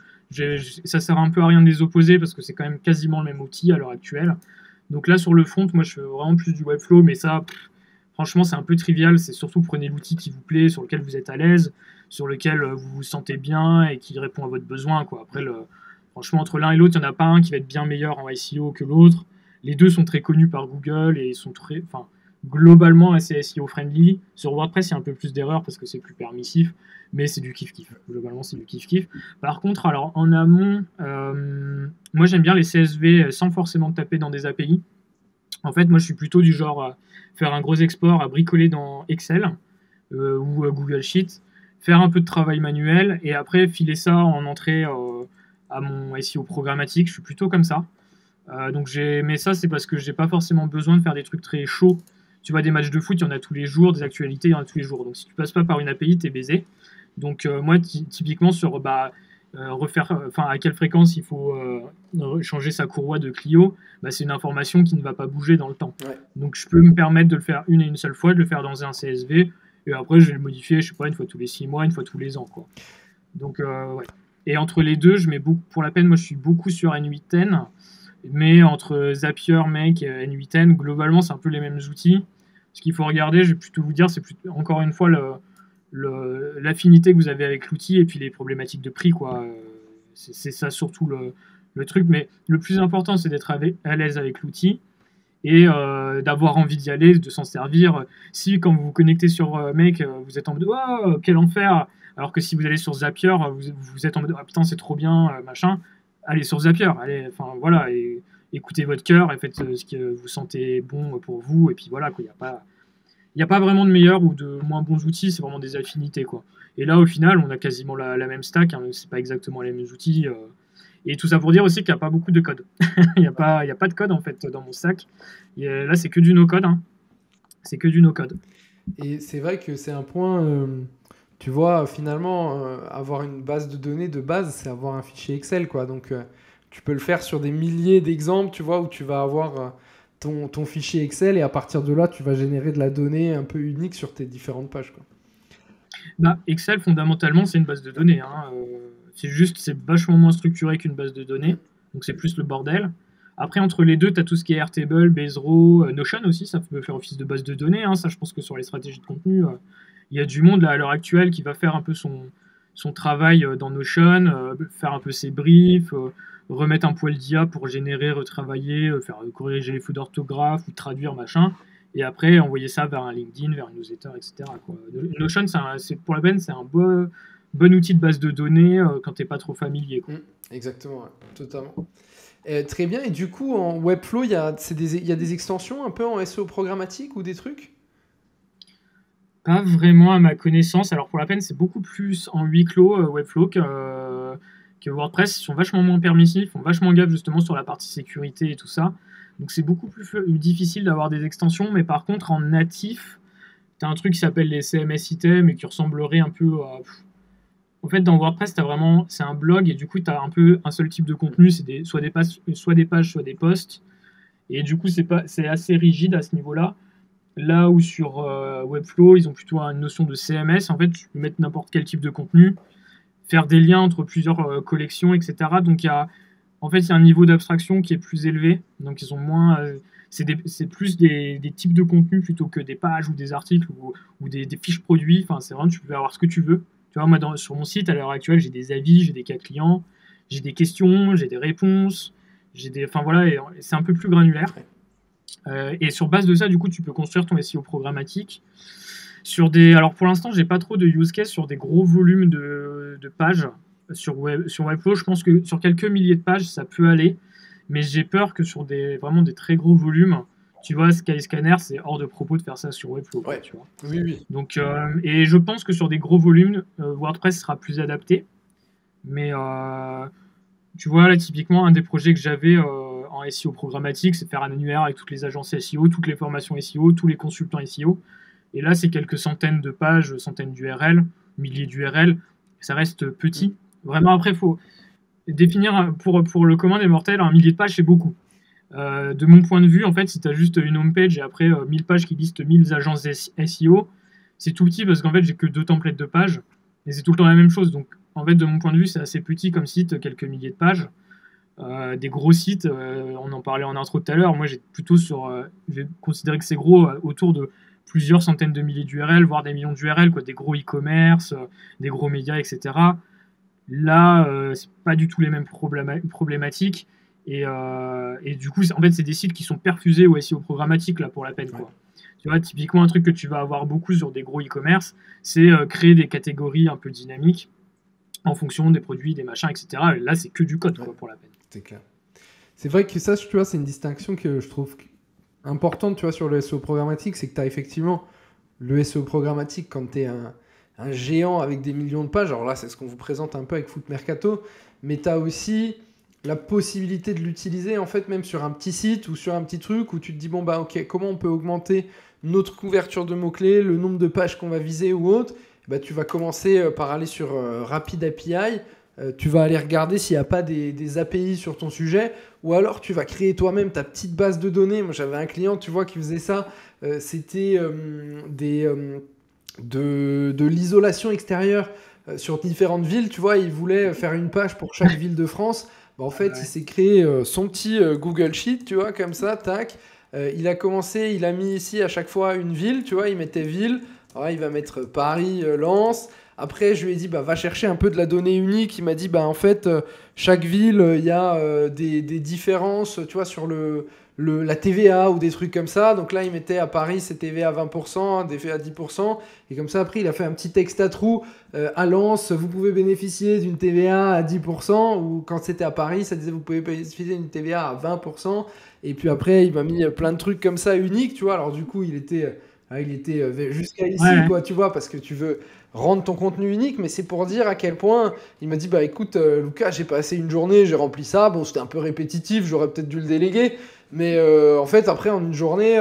Ça sert un peu à rien de les opposer parce que c'est quand même quasiment le même outil à l'heure actuelle. Donc là, sur le front, moi, je fais vraiment plus du Webflow, mais ça, franchement, c'est un peu trivial. C'est surtout prenez l'outil qui vous plaît, sur lequel vous êtes à l'aise. sur lequel vous vous sentez bien et qui répond à votre besoin, quoi. Après, franchement, entre l'un et l'autre, il n'y en a pas un qui va être bien meilleur en SEO que l'autre. Les deux sont très connus par Google et sont enfin, globalement assez SEO friendly. Sur WordPress, il y a un peu plus d'erreurs parce que c'est plus permissif, mais c'est du kiff-kiff. Globalement, c'est du kiff-kiff. Par contre, alors en amont, moi j'aime bien les CSV sans forcément taper dans des API. En fait, moi je suis plutôt du genre à faire un gros export, à bricoler dans Excel ou Google Sheet, faire un peu de travail manuel et après filer ça en entrée à mon SEO programmatique. Je suis plutôt comme ça. Mais ça, c'est parce que j'ai pas forcément besoin de faire des trucs très chauds. Tu vois, des matchs de foot, il y en a tous les jours, des actualités, il y en a tous les jours. Donc si tu passes pas par une API, t'es baisé. Donc moi, typiquement sur à quelle fréquence il faut changer sa courroie de Clio, c'est une information qui ne va pas bouger dans le temps. Ouais. Donc je peux me permettre de le faire une et une seule fois, de le faire dans un CSV, et après je vais le modifier, je sais pas, une fois tous les 6 mois, une fois tous les ans, quoi. Donc ouais. Et entre les deux, je mets beaucoup, pour la peine, moi je suis beaucoup sur N8N, mais entre Zapier, Make et N8N, globalement c'est un peu les mêmes outils. Ce qu'il faut regarder, je vais plutôt vous dire, c'est encore une fois l'affinité que vous avez avec l'outil et puis les problématiques de prix, quoi. C'est ça surtout le truc, mais le plus important c'est d'être à l'aise avec l'outil et d'avoir envie d'y aller, de s'en servir. Si quand vous vous connectez sur Make, vous êtes en mode oh, quel enfer, alors que si vous allez sur Zapier, vous êtes en mode ah, putain c'est trop bien, machin, allez sur Zapier, allez, enfin voilà, et écoutez votre cœur et faites ce que vous sentez bon pour vous, et puis voilà, quoi, il n'y a pas vraiment de meilleurs ou de moins bons outils, c'est vraiment des affinités, quoi. Et là, au final, on a quasiment la même stack, hein, c'est pas exactement les mêmes outils. Et tout ça pour dire aussi qu'il n'y a pas beaucoup de code. Il n'y a pas de code, en fait, dans mon stack. Là, c'est que du no-code. Hein. C'est que du no-code. Et c'est vrai que c'est un point, tu vois, finalement, avoir une base de données de base, c'est avoir un fichier Excel, quoi. Donc, tu peux le faire sur des milliers d'exemples, tu vois, où tu vas avoir ton fichier Excel et à partir de là, tu vas générer de la donnée un peu unique sur tes différentes pages, quoi. Excel, fondamentalement, c'est une base de données. Hein. C'est vachement moins structuré qu'une base de données. Donc, c'est plus le bordel. Après, entre les deux, tu as tout ce qui est Airtable, Bezero, Notion aussi, ça peut faire office de base de données. Hein. Ça, je pense que sur les stratégies de contenu, il y a du monde là, à l'heure actuelle qui va faire un peu son travail dans Notion, faire un peu ses briefs, remettre un poil d'IA pour générer, retravailler, faire corriger les fautes d'orthographe ou traduire, machin. Et après, envoyer ça vers un LinkedIn, vers une newsletter, etc., quoi. Notion, pour la peine, c'est un bon outil de base de données quand tu n'es pas trop familier, quoi. Exactement, ouais, totalement. Très bien, et du coup, en Webflow, il y a des extensions un peu en SEO programmatique ou des trucs? Pas vraiment à ma connaissance. Alors pour la peine, c'est beaucoup plus en huis clos Webflow que WordPress. Ils sont vachement moins permissifs, font vachement gaffe justement sur la partie sécurité et tout ça. Donc c'est beaucoup plus difficile d'avoir des extensions, mais par contre en natif, tu as un truc qui s'appelle les CMS items et qui ressemblerait un peu à... En fait, dans WordPress, c'est un blog et du coup, tu as un peu un seul type de contenu, c'est soit des pages, soit des posts. Et du coup, c'est assez rigide à ce niveau-là. Là où sur Webflow, ils ont plutôt une notion de CMS. En fait, tu peux mettre n'importe quel type de contenu, faire des liens entre plusieurs collections, etc. Donc, il y a un niveau d'abstraction qui est plus élevé. Donc, ils ont moins... c'est plus des types de contenus plutôt que des pages ou des articles ou des fiches produits. Enfin, c'est vraiment, tu peux avoir ce que tu veux. Tu vois, moi, sur mon site, à l'heure actuelle, j'ai des avis, j'ai des cas clients, j'ai des questions, j'ai des réponses, Enfin, voilà, et c'est un peu plus granulaire. Et sur base de ça, du coup, tu peux construire ton SEO programmatique. Alors, pour l'instant, j'ai pas trop de use case sur des gros volumes de pages. Sur Webflow, je pense que sur quelques milliers de pages, ça peut aller. Mais j'ai peur que sur vraiment des très gros volumes, tu vois, Skyscanner, c'est hors de propos de faire ça sur Webflow. Ouais. Tu vois. Oui, oui. Donc, et je pense que sur des gros volumes, WordPress sera plus adapté. Mais tu vois, là, typiquement, un des projets que j'avais en SEO programmatique, c'est de faire un annuaire avec toutes les agences SEO, toutes les formations SEO, tous les consultants SEO. Et là, c'est quelques centaines de pages, centaines d'URL, milliers d'URL. Ça reste petit. Vraiment, après, il faut définir, pour le commun des mortels, un millier de pages, c'est beaucoup. De mon point de vue, en fait, si tu as juste une homepage et après 1000 pages qui listent 1000 agences SEO, c'est tout petit parce qu'en fait, j'ai que 2 templates de pages et c'est tout le temps la même chose. Donc, en fait, de mon point de vue, c'est assez petit comme site, quelques milliers de pages. Des gros sites, on en parlait en intro tout à l'heure. Moi, j'ai plutôt je vais considérer que c'est gros autour de plusieurs centaines de milliers d'URL, voire des millions d'URL, quoi, des gros e-commerce, des gros médias, etc. Là, c'est pas du tout les mêmes problématiques. Et du coup, en fait, c'est des sites qui sont perfusés au SEO programmatique là, pour la peine. Quoi. Tu vois, typiquement, un truc que tu vas avoir beaucoup sur des gros e-commerce, c'est créer des catégories un peu dynamiques en fonction des produits, des machins, etc. Et là, c'est que du code quoi, pour la peine. C'est clair. C'est vrai que ça, tu vois, c'est une distinction que je trouve importante, tu vois, sur le SEO programmatique, c'est que tu as effectivement le SEO programmatique quand tu es un géant avec des millions de pages. Alors là, c'est ce qu'on vous présente un peu avec Foot Mercato, mais tu as aussi la possibilité de l'utiliser, en fait, même sur un petit site ou sur un petit truc où tu te dis, bon, bah, ok, comment on peut augmenter notre couverture de mots-clés, le nombre de pages qu'on va viser ou autre. Bah, tu vas commencer par aller sur Rapid API. Tu vas aller regarder s'il n'y a pas des API sur ton sujet, ou alors tu vas créer toi-même ta petite base de données. Moi, j'avais un client, tu vois, qui faisait ça. C'était de l'isolation extérieure sur différentes villes. Tu vois, il voulait faire une page pour chaque ville de France. Bah, en fait, il s'est créé son petit Google Sheet, tu vois, comme ça, tac. Il a commencé, il a mis ici à chaque fois une ville, tu vois, il mettait ville. Alors, il va mettre Paris, Lens. Après, je lui ai dit, bah, va chercher un peu de la donnée unique. Il m'a dit, bah, en fait, chaque ville, il y a des différences, tu vois, sur la TVA ou des trucs comme ça. Donc là, il mettait à Paris, c'est TVA à 20%, TVA à 10%. Et comme ça, après, il a fait un petit texte à trous. À Lens, vous pouvez bénéficier d'une TVA à 10%. Ou quand c'était à Paris, ça disait, vous pouvez bénéficier d'une TVA à 20%. Et puis après, il m'a mis plein de trucs comme ça uniques, tu vois. Alors du coup, il était jusqu'à ici, quoi, tu vois, parce que tu veux rendre ton contenu unique, mais c'est pour dire à quel point il m'a dit, bah écoute, Lucas, j'ai passé une journée, j'ai rempli ça, bon, c'était un peu répétitif, j'aurais peut-être dû le déléguer, mais en fait, après, en une journée,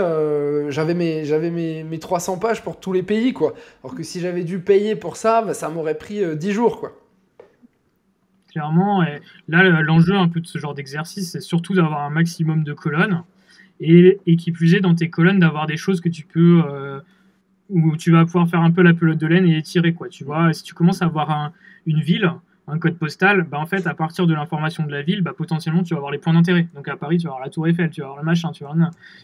j'avais mes 300 pages pour tous les pays, quoi. Alors que si j'avais dû payer pour ça, bah, ça m'aurait pris 10 jours, quoi. Clairement, et là, l'enjeu un peu de ce genre d'exercice, c'est surtout d'avoir un maximum de colonnes, et qui plus est, dans tes colonnes, d'avoir des choses que tu peux... où tu vas pouvoir faire un peu la pelote de laine et étirer, quoi. Tu vois, si tu commences à avoir une ville, un code postal, bah en fait, à partir de l'information de la ville, bah potentiellement, tu vas avoir les points d'intérêt. Donc à Paris, tu vas avoir la Tour Eiffel, tu vas avoir le machin,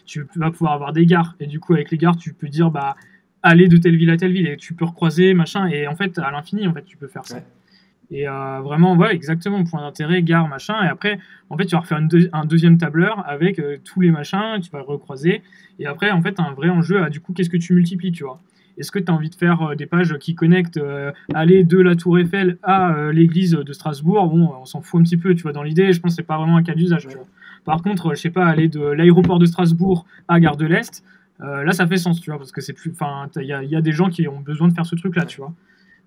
tu vas pouvoir avoir des gares. Et du coup, avec les gares, tu peux dire, bah, aller de telle ville à telle ville, et tu peux recroiser, machin. Et en fait, à l'infini, en fait, tu peux faire ça. Ouais. Et vraiment, ouais, exactement, point d'intérêt, gare, machin. Et après, en fait, tu vas refaire un deuxième tableur avec tous les machins, tu vas recroiser. Et après, en fait, un vrai enjeu, du coup, qu'est-ce que tu multiplies, tu vois? Est-ce que tu as envie de faire des pages qui connectent aller de la Tour Eiffel à l'église de Strasbourg? Bon, on s'en fout un petit peu, tu vois, dans l'idée. Je pense que c'est pas vraiment un cas d'usage, tu vois. Par contre, je sais pas, aller de l'aéroport de Strasbourg à Gare de l'Est, là, ça fait sens, tu vois, parce que c'est plus... Enfin, il y a des gens qui ont besoin de faire ce truc-là, tu vois.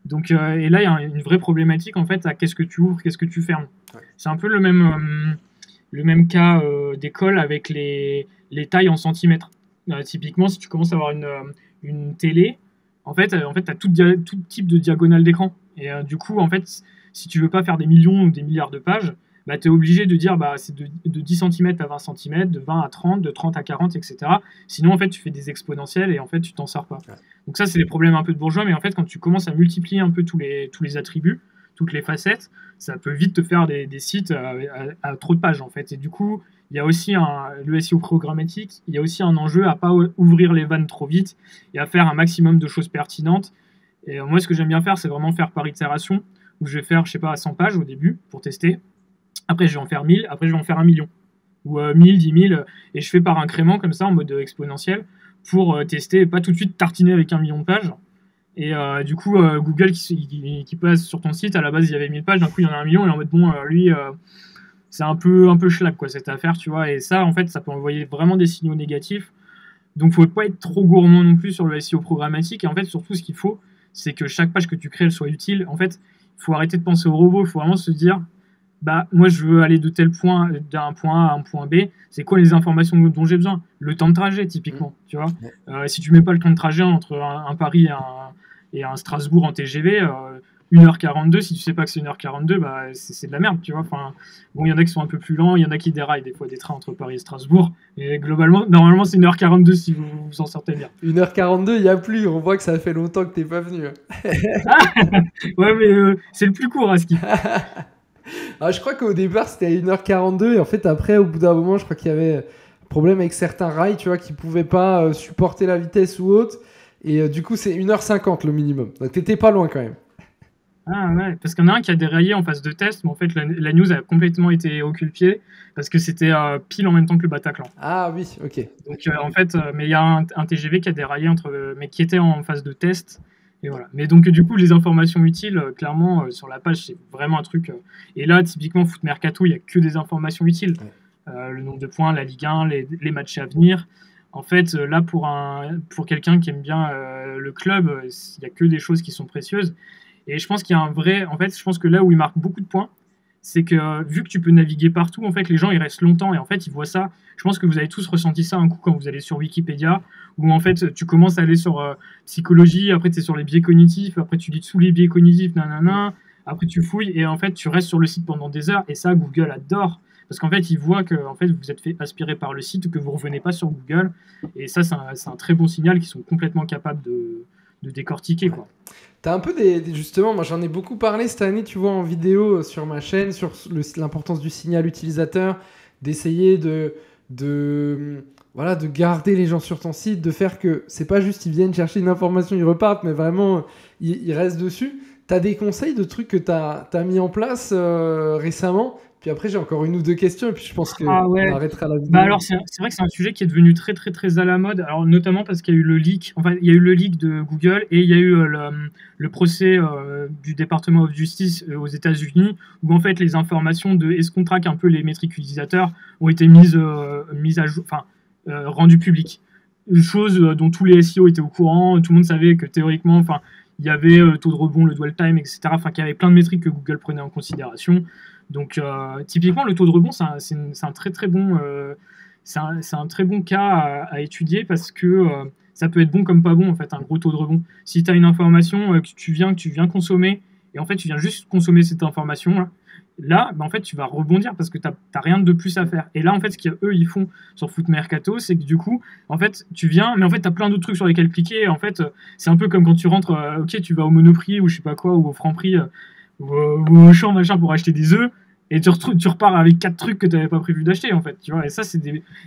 Donc, et là, il y a une vraie problématique, en fait, à qu'est-ce que tu ouvres, qu'est-ce que tu fermes. Ouais. C'est un peu le même cas d'école avec les tailles en centimètres. Typiquement, si tu commences à avoir une télé, en fait tu as tout type de diagonale d'écran. Et du coup, en fait, si tu veux pas faire des millions ou des milliards de pages, bah, tu es obligé de dire bah, c'est de 10 cm à 20 cm, de 20 à 30, de 30 à 40, etc. Sinon, en fait, tu fais des exponentielles et en fait, tu t'en sors pas. Ouais. Donc ça, c'est des problèmes un peu de bourgeois, mais en fait, quand tu commences à multiplier un peu tous les attributs, toutes les facettes, ça peut vite te faire des sites à trop de pages, en fait. Et du coup, il y a aussi le SEO programmatique, il y a aussi un enjeu à pas ouvrir les vannes trop vite et à faire un maximum de choses pertinentes. Et moi, ce que j'aime bien faire, c'est vraiment faire par itération, où je vais faire, je sais pas, 100 pages au début pour tester. Après, je vais en faire 1000, après, je vais en faire 1 million. Ou 1000, 10 000, et je fais par incrément comme ça, en mode exponentiel, pour tester, et pas tout de suite tartiner avec 1 million de pages. Et du coup, Google qui passe sur ton site, à la base, il y avait 1000 pages, d'un coup, il y en a 1 million, et en mode, bon, lui, c'est un peu schlag, quoi, cette affaire, tu vois. Et ça, en fait, ça peut envoyer vraiment des signaux négatifs. Donc, il ne faut pas être trop gourmand non plus sur le SEO programmatique. Et en fait, surtout, ce qu'il faut, c'est que chaque page que tu crées, elle soit utile. En fait, il faut arrêter de penser au robot, il faut vraiment se dire... Bah, moi, je veux aller de tel point, d'un point A à un point B. C'est quoi les informations dont j'ai besoin? Le temps de trajet, typiquement. Tu vois, si tu mets pas le temps de trajet entre un Paris et un Strasbourg en TGV, 1h42, si tu sais pas que c'est 1h42, bah, c'est de la merde, tu vois. Enfin, bon, il y en a qui sont un peu plus lents, il y en a qui déraillent des fois des trains entre Paris et Strasbourg. Et globalement, normalement, c'est 1h42 si vous en sortez bien. 1h42, il n'y a plus. On voit que ça fait longtemps que t'es pas venu. Ouais, mais c'est le plus court, à ce qui... Ah, je crois qu'au départ c'était à 1h42 et en fait après au bout d'un moment je crois qu'il y avait problème avec certains rails, tu vois, qui pouvaient pas supporter la vitesse ou autre. Et du coup, c'est 1h50 le minimum. Donc, t'étais pas loin quand même. Ah ouais, parce qu'il y en a un qui a déraillé en phase de test, mais en fait, la news a complètement été occultée parce que c'était pile en même temps que le Bataclan. Ah oui, ok. Donc, en fait, mais il y a un TGV qui a déraillé mais qui était en phase de test. Et voilà. Mais donc, du coup, les informations utiles, clairement, sur la page, c'est vraiment un truc. Et là, typiquement, Foot Mercato, il n'y a que des informations utiles. Ouais. Le nombre de points, la Ligue 1, les matchs à venir. En fait, là, pour quelqu'un qui aime bien le club, il n'y a que des choses qui sont précieuses. Et je pense qu'il y a un vrai. En fait, je pense que là où il marque beaucoup de points, c'est que vu que tu peux naviguer partout, en fait, les gens ils restent longtemps et en fait ils voient ça. Je pense que vous avez tous ressenti ça un coup quand vous allez sur Wikipédia, où en fait tu commences à aller sur psychologie, après tu es sur les biais cognitifs, après tu lis sous les biais cognitifs, nanana, après tu fouilles et en fait tu restes sur le site pendant des heures et ça Google adore. Parce qu'en fait, ils voient que en fait, vous êtes fait aspirer par le site, que vous ne revenez pas sur Google. Et ça, c'est un très bon signal qu'ils sont complètement capables de décortiquer, quoi. T'as un peu justement, moi j'en ai beaucoup parlé cette année, tu vois, en vidéo sur ma chaîne, sur l'importance du signal utilisateur, d'essayer voilà, de garder les gens sur ton site, de faire que c'est pas juste ils viennent chercher une information, ils repartent, mais vraiment ils restent dessus. T'as des conseils de trucs que t'as mis en place récemment? Puis après, j'ai encore une ou deux questions et puis je pense qu'on arrêtera la vidéo. Bah alors, c'est vrai que c'est un sujet qui est devenu très, très, très à la mode. Alors, notamment parce qu'il y a eu le leak. Enfin, il y a eu le leak de Google et il y a eu le procès du Department of Justice aux États-Unis où, en fait, les informations de est-ce qu'on traque un peu les métriques utilisateurs ont été mises à jour, enfin, rendues publiques. Une chose dont tous les SEO étaient au courant. Tout le monde savait que théoriquement, enfin, il y avait taux de rebond, le dwell time, etc. Enfin, qu'il y avait plein de métriques que Google prenait en considération. Donc, typiquement, le taux de rebond, c'est un très très bon, c'est un très bon cas à étudier parce que ça peut être bon comme pas bon, en fait, un gros taux de rebond. Si tu as une information que tu viens consommer et en fait, tu viens juste consommer cette information là bah, en fait, tu vas rebondir parce que tu n'as rien de plus à faire. Et là, en fait, ce qu'eux, ils font sur Foot Mercato, c'est que du coup, en fait, tu viens, mais en fait, tu as plein d'autres trucs sur lesquels cliquer. En fait, c'est un peu comme quand tu rentres, ok, tu vas au Monoprix ou je sais pas quoi, ou au Franprix, ou au champ machin pour acheter des œufs et tu repars avec 4 trucs que tu n'avais pas prévu d'acheter en fait, tu vois. Et ça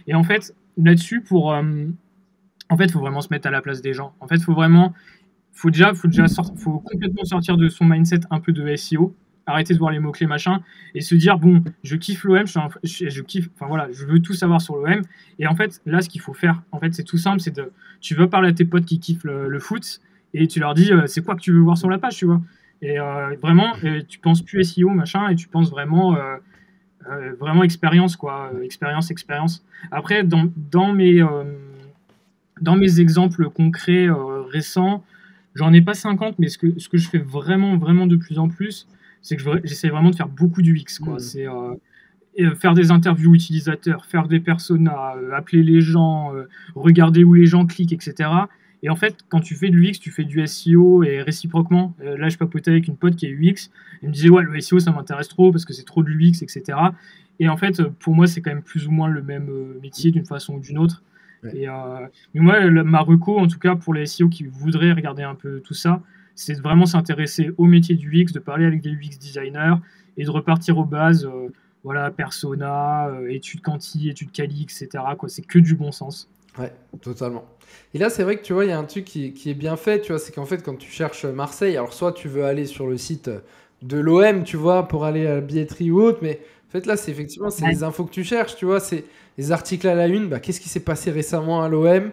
et en fait là-dessus en fait faut vraiment se mettre à la place des gens. En fait faut complètement sortir de son mindset un peu de SEO, arrêter de voir les mots clés machin et se dire bon je kiffe l'OM, je kiffe, enfin voilà, je veux tout savoir sur l'OM. Et en fait là ce qu'il faut faire en fait c'est tout simple, tu veux parler à tes potes qui kiffent le foot et tu leur dis c'est quoi que tu veux voir sur la page, tu vois. Et vraiment, tu penses plus SEO, machin, et tu penses vraiment, vraiment expérience, quoi. Expérience. Après, dans mes exemples concrets récents, j'en ai pas 50, mais ce que je fais vraiment, vraiment de plus en plus, c'est que j'essaie vraiment de faire beaucoup d'UX, quoi. C'est faire des interviews utilisateurs, faire des personas, appeler les gens, regarder où les gens cliquent, etc. Et en fait, quand tu fais de l'UX, tu fais du SEO et réciproquement. Là, je papotais avec une pote qui est UX. Elle me disait, ouais, le SEO, ça m'intéresse trop parce que c'est trop de l'UX, etc. Et en fait, pour moi, c'est quand même plus ou moins le même métier d'une façon ou d'une autre. Ouais. Mais moi, ma reco, en tout cas, pour les SEO qui voudraient regarder un peu tout ça, c'est de vraiment s'intéresser au métier du UX, de parler avec des UX designers et de repartir aux bases. Voilà, persona, études quanti, études quali, etc. C'est que du bon sens. Ouais, totalement. Et là, c'est vrai que tu vois, il y a un truc qui est bien fait, tu vois, c'est qu'en fait, quand tu cherches Marseille, alors soit tu veux aller sur le site de l'OM, tu vois, pour aller à la billetterie ou autre, mais en fait, là, c'est effectivement, c'est les infos que tu cherches, tu vois, c'est les articles à la une, bah, qu'est-ce qui s'est passé récemment à l'OM,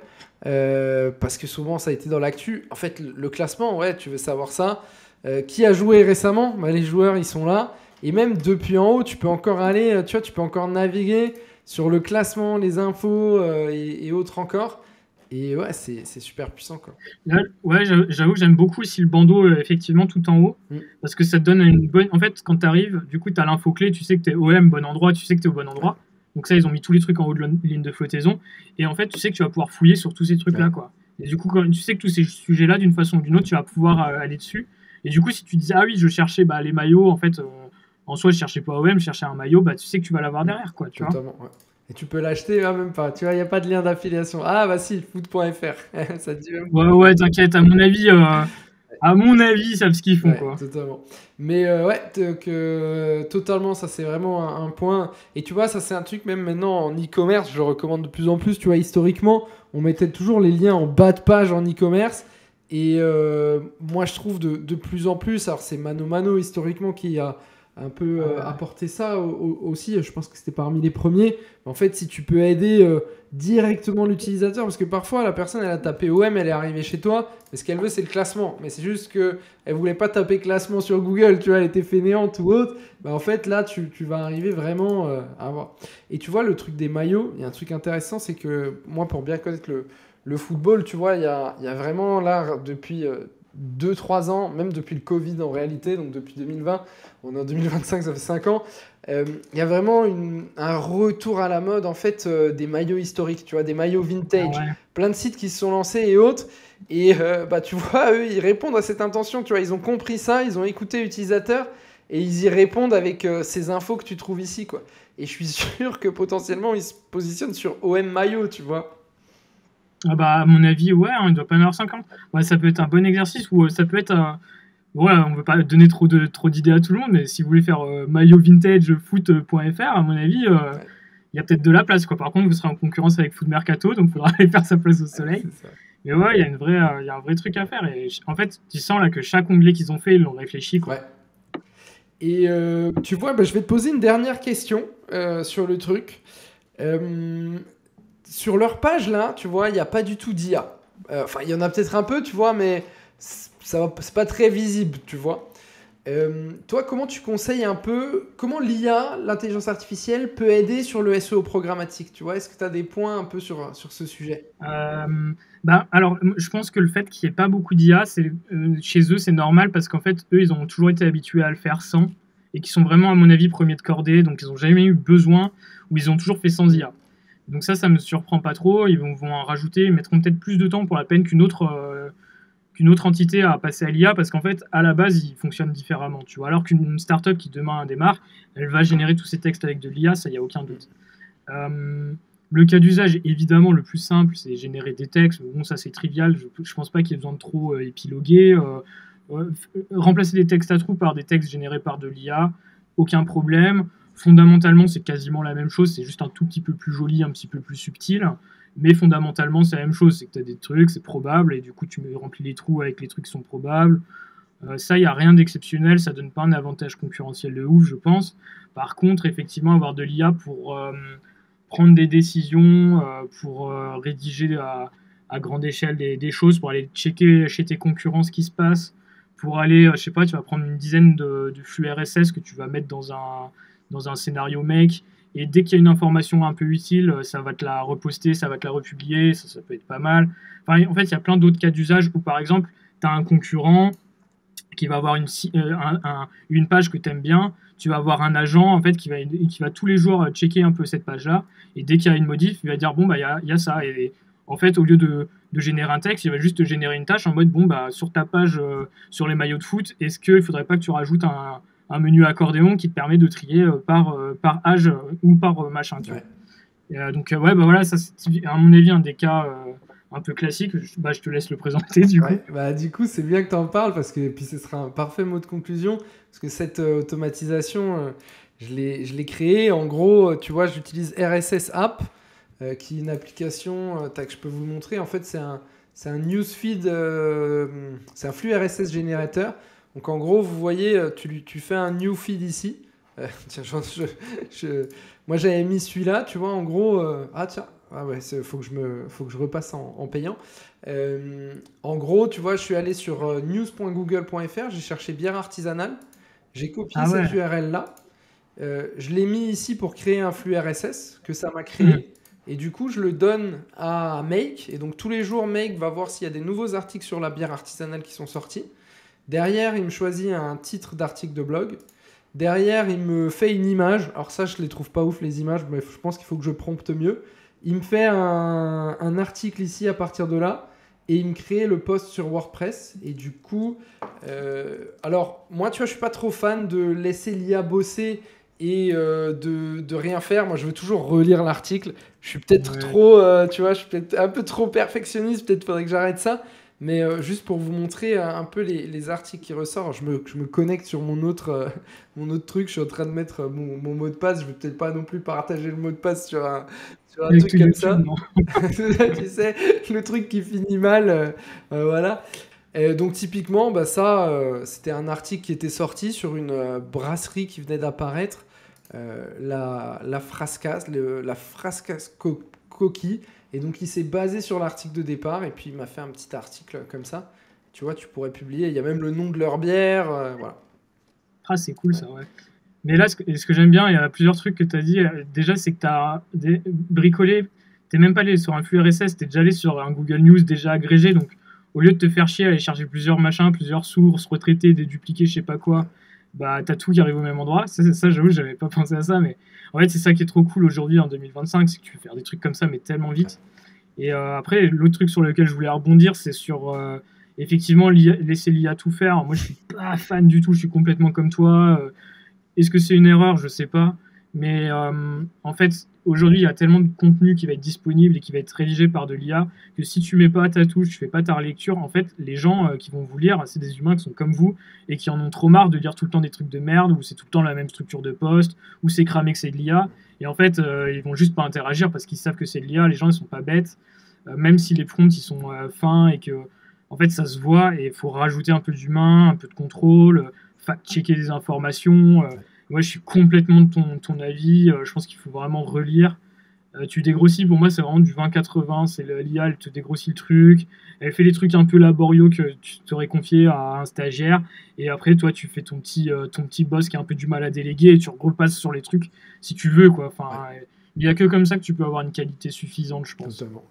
parce que souvent, ça a été dans l'actu. En fait, le classement, ouais, tu veux savoir ça. Qui a joué récemment? Bah, les joueurs, ils sont là. Et même depuis en haut, tu peux encore aller, tu vois, tu peux encore naviguer sur le classement, les infos et autres encore. Et ouais, c'est super puissant, quoi. Là, ouais, j'avoue que j'aime beaucoup aussi le bandeau, effectivement, tout en haut. Parce que ça te donne une bonne. En fait, quand tu arrives, du coup, tu as l'info clé, tu sais que tu es OM, bon endroit, tu sais que tu es au bon endroit. Donc, ça, ils ont mis tous les trucs en haut de la ligne de flottaison. Et en fait, tu sais que tu vas pouvoir fouiller sur tous ces trucs-là, quoi. Et du coup, quand tu sais que tous ces sujets-là, d'une façon ou d'une autre, tu vas pouvoir aller dessus. Et du coup, si tu dis, ah oui, je cherchais les maillots, en fait. En soi, je cherchais pas OM, je cherchais un maillot, bah tu sais que tu vas l'avoir derrière, quoi, tu Totalement, vois. Ouais. Et tu peux l'acheter, même pas. Tu vois, il n'y a pas de lien d'affiliation. Ah, bah si, foot.fr. Ça te dit même. Ouais, t'inquiète, à mon avis, À mon avis, ils savent ce qu'ils font, Ouais, quoi. totalement. Mais ouais, totalement, ça c'est vraiment un point. Et tu vois, ça c'est un truc même maintenant en e-commerce, je le recommande de plus en plus. Tu vois, historiquement, on mettait toujours les liens en bas de page en e-commerce. Et moi, je trouve de plus en plus, alors c'est Mano Mano historiquement qui a un peu Ah ouais. apporté ça aussi. Je pense que c'était parmi les premiers. En fait, si tu peux aider directement l'utilisateur, parce que parfois la personne elle a tapé OM, elle est arrivée chez toi, mais ce qu'elle veut c'est le classement. Mais c'est juste que elle voulait pas taper classement sur Google, tu vois, elle était fainéante ou autre. Bah, en fait, là, tu vas arriver vraiment à avoir. Et tu vois, le truc des maillots, il y a un truc intéressant, c'est que moi, pour bien connaître le football, tu vois, il y a vraiment là, depuis 2-3 ans, même depuis le Covid en réalité, donc depuis 2020, on est en 2025, ça fait 5 ans, il y a vraiment un retour à la mode en fait des maillots historiques, tu vois, des maillots Ah vintage. ouais. Plein de sites qui se sont lancés et autres. Et bah, tu vois, eux, ils répondent à cette intention, tu vois, ils ont compris ça, ils ont écouté l'utilisateur et ils y répondent avec ces infos que tu trouves ici, quoi. Et je suis sûr que potentiellement, ils se positionnent sur OM Maillot, tu vois. Ah bah, à mon avis, ouais, hein, il doit pas en avoir 50. Ouais, ça peut être un bon exercice ou ça peut être voilà, on veut pas donner trop d'idées à tout le monde, mais si vous voulez faire maillot vintage foot.fr, à mon avis, Ouais, il y a peut-être de la place, quoi. Par contre, vous serez en concurrence avec Foot Mercato, donc il faudra aller faire sa place au ouais, soleil. c'est ça. Mais ouais, il y a un vrai truc à faire. Et en fait, tu sens là que chaque onglet qu'ils ont fait, ils l'ont réfléchi, quoi. Ouais. Et tu vois, bah, je vais te poser une dernière question sur le truc. Euh, Sur leur page, là, tu vois, il n'y a pas du tout d'IA. Enfin, il y en a peut-être un peu, tu vois, mais c'est pas très visible, tu vois. Toi, comment tu conseilles un peu, comment l'IA, l'intelligence artificielle, peut aider sur le SEO programmatique, tu vois? Est-ce que tu as des points un peu sur ce sujet? Bah, alors, je pense que le fait qu'il n'y ait pas beaucoup d'IA, chez eux, c'est normal parce qu'en fait, eux, ils ont toujours été habitués à le faire sans et qui sont vraiment, à mon avis, premiers de cordée. Donc, ils n'ont jamais eu besoin ou ils ont toujours fait sans IA. Donc ça me surprend pas trop. Ils vont en rajouter, ils mettront peut-être plus de temps pour la peine qu'une autre entité à passer à l'IA parce qu'en fait, à la base, ils fonctionnent différemment. Tu vois, alors qu'une startup qui demain démarre, elle va générer tous ses textes avec de l'IA, ça, il n'y a aucun doute. Euh, le cas d'usage, évidemment, le plus simple, c'est générer des textes. Bon, ça, c'est trivial. Je ne pense pas qu'il y ait besoin de trop épiloguer. Remplacer des textes à trous par des textes générés par de l'IA, aucun problème. Fondamentalement, c'est quasiment la même chose. C'est juste un tout petit peu plus joli, un petit peu plus subtil. Mais fondamentalement, c'est la même chose. C'est que tu as des trucs, c'est probable. Et du coup, tu remplis les trous avec les trucs qui sont probables. Ça, il n'y a rien d'exceptionnel. Ça donne pas un avantage concurrentiel de ouf, je pense. Par contre, effectivement, avoir de l'IA pour prendre des décisions, pour rédiger à grande échelle des choses, pour aller checker chez tes concurrents ce qui se passe, pour aller, je sais pas, tu vas prendre une dizaine de flux RSS que tu vas mettre dans un scénario make, et dès qu'il y a une information un peu utile, ça va te la reposter, ça va te la republier, ça peut être pas mal. Enfin, en fait, il y a plein d'autres cas d'usage où, par exemple, tu as un concurrent qui va avoir une page que tu aimes bien, tu vas avoir un agent en fait qui va tous les jours checker un peu cette page-là, et dès qu'il y a une modif, il va dire bon bah il y a ça, et en fait au lieu de générer un texte, il va juste générer une tâche en mode bon bah sur ta page sur les maillots de foot, est-ce qu'il faudrait pas que tu rajoutes un menu accordéon qui te permet de trier par âge ou par machin, tu vois. Ouais. Et, donc ouais bah voilà, ça c'est à mon avis un des cas un peu classiques. Bah, je te laisse le présenter du coup. Ouais, bah du coup c'est bien que tu en parles parce que puis ce sera un parfait mot de conclusion parce que cette automatisation je l'ai créée en gros tu vois j'utilise RSS App qui est une application tac, je peux vous le montrer en fait c'est un newsfeed c'est un flux RSS générateur donc en gros vous voyez tu fais un new feed ici. Tiens, moi j'avais mis celui-là tu vois en gros ah tiens ah ouais, faut que je repasse en payant. En gros, tu vois, je suis allé sur news.google.fr, j'ai cherché bière artisanale, j'ai copié Ah cette ouais. URL-là, je l'ai mis ici pour créer un flux RSS que ça m'a Hmm. créé, et du coup, je le donne à Make, et donc tous les jours, Make va voir s'il y a des nouveaux articles sur la bière artisanale qui sont sortis. Derrière, il me choisit un titre d'article de blog. Derrière, il me fait une image. Alors ça, je les trouve pas ouf les images, mais je pense qu'il faut que je prompte mieux. Il me fait un article ici à partir de là et il me crée le post sur WordPress. Et du coup, alors moi, tu vois, je suis pas trop fan de laisser l'IA bosser et de rien faire. Moi, je veux toujours relire l'article. Je suis peut-être Ouais. trop, tu vois, je suis peut-être un peu trop perfectionniste. Peut-être faudrait que j'arrête ça. Mais juste pour vous montrer un peu les articles qui ressortent, je me connecte sur mon autre truc. Je suis en train de mettre mon mot de passe. Je vais peut-être pas non plus partager le mot de passe sur un Avec truc tout comme YouTube, ça. non. Tu sais, le truc qui finit mal. Voilà. Et donc typiquement, bah ça, c'était un article qui était sorti sur une brasserie qui venait d'apparaître, la Frascas, la Frascas Coquille. Et donc il s'est basé sur l'article de départ et puis il m'a fait un petit article comme ça. Tu vois, tu pourrais publier. Il y a même le nom de leur bière, voilà. Ah, c'est cool ça, ouais. Mais là, ce que j'aime bien, il y a plusieurs trucs que tu as dit. Déjà, c'est que tu as bricolé. T'es même pas allé sur un flux RSS, t'es déjà allé sur un Google News déjà agrégé. Donc, au lieu de te faire chier à aller chercher plusieurs machins, plusieurs sources, retraités, dédupliquer, je sais pas quoi, bah, t'as tout qui arrive au même endroit. Ça j'avoue, j'avais pas pensé à ça. Mais en fait, c'est ça qui est trop cool aujourd'hui en 2025, c'est que tu peux faire des trucs comme ça, mais tellement vite. Et après, l'autre truc sur lequel je voulais rebondir, c'est sur effectivement laisser l'IA tout faire. Moi, je suis pas fan du tout, je suis complètement comme toi. Est-ce que c'est une erreur? Je sais pas. Mais en fait, aujourd'hui, il y a tellement de contenu qui va être disponible et qui va être rédigé par de l'IA que si tu mets pas ta touche, tu fais pas ta relecture, en fait, les gens qui vont vous lire, c'est des humains qui sont comme vous et qui en ont trop marre de lire tout le temps des trucs de merde, où c'est tout le temps la même structure de poste, où c'est cramé que c'est de l'IA. Et en fait, ils vont juste pas interagir parce qu'ils savent que c'est de l'IA. Les gens, ils sont pas bêtes. Même si les prompts, ils sont fins et que, en fait, ça se voit et il faut rajouter un peu d'humain, un peu de contrôle, fact-checker des informations. Moi, je suis complètement de ton avis. Je pense qu'il faut vraiment relire. Tu dégrossis, pour moi, c'est vraiment du 20-80. C'est l'IA, elle te dégrossit le truc. Elle fait des trucs un peu laborieux que tu t'aurais confié à un stagiaire. Et après, toi, tu fais ton petit boss qui a un peu du mal à déléguer et tu repasses sur les trucs si tu veux, quoi. Enfin, il n'y a que comme ça que tu peux avoir une qualité suffisante, je pense. Totalement.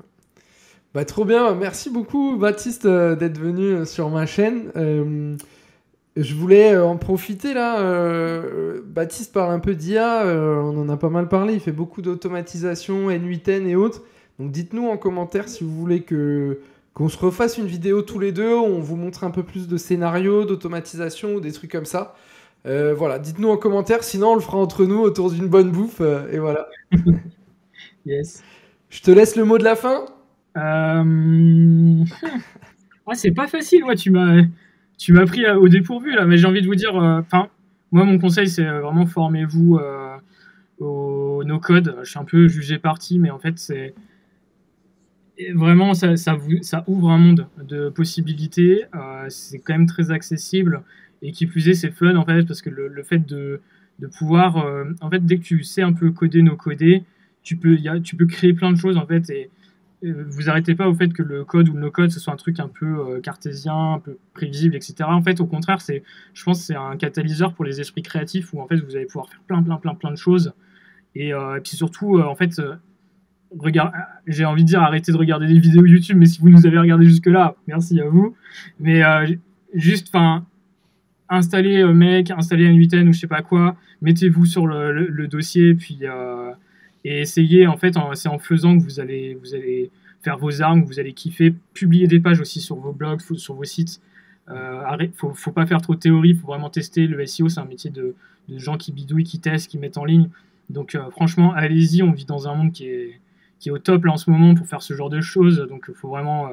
Bah, trop bien. Merci beaucoup, Baptiste, d'être venu sur ma chaîne. Je voulais en profiter là. Baptiste parle un peu d'IA, on en a pas mal parlé. Il fait beaucoup d'automatisation, N8N et autres. Donc dites-nous en commentaire si vous voulez qu'on se refasse une vidéo tous les deux. On vous montre un peu plus de scénarios, d'automatisation ou des trucs comme ça. Voilà, dites-nous en commentaire. Sinon, on le fera entre nous autour d'une bonne bouffe. Et voilà. Yes. Je te laisse le mot de la fin. Ouais, c'est pas facile. Ouais, tu m'as pris au dépourvu là, mais j'ai envie de vous dire. Enfin, moi, mon conseil, c'est vraiment formez-vous au no-code. Je suis un peu jugé parti, mais en fait, c'est vraiment ça ouvre un monde de possibilités. C'est quand même très accessible et qui plus est, c'est fun en fait parce que le fait de pouvoir, en fait, dès que tu sais un peu coder, no coder, tu peux créer plein de choses en fait et vous arrêtez pas au fait que le code ou le no-code ce soit un truc un peu cartésien, un peu prévisible, etc. En fait, au contraire, je pense que c'est un catalyseur pour les esprits créatifs où en fait vous allez pouvoir faire plein de choses et puis surtout en fait j'ai envie de dire arrêtez de regarder des vidéos YouTube, mais si vous nous avez regardé jusque là, merci à vous. Mais juste, enfin, installez installez un 8N ou je sais pas quoi, mettez-vous sur le dossier, puis et essayez. En fait, c'est en faisant que vous allez faire vos armes, que vous allez kiffer. Publier des pages aussi sur vos blogs, sur vos sites. Faut pas faire trop de théorie, faut vraiment tester. Le SEO, c'est un métier de gens qui bidouillent, qui testent, qui mettent en ligne. Donc franchement, allez-y, on vit dans un monde qui est au top là en ce moment pour faire ce genre de choses. Donc il faut vraiment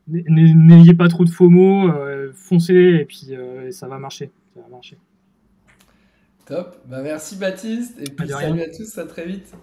n'ayez pas trop de FOMO, foncez et puis ça va marcher. Ça va marcher. Top. Bah, merci Baptiste et puis De salut rien. à tous, à très vite.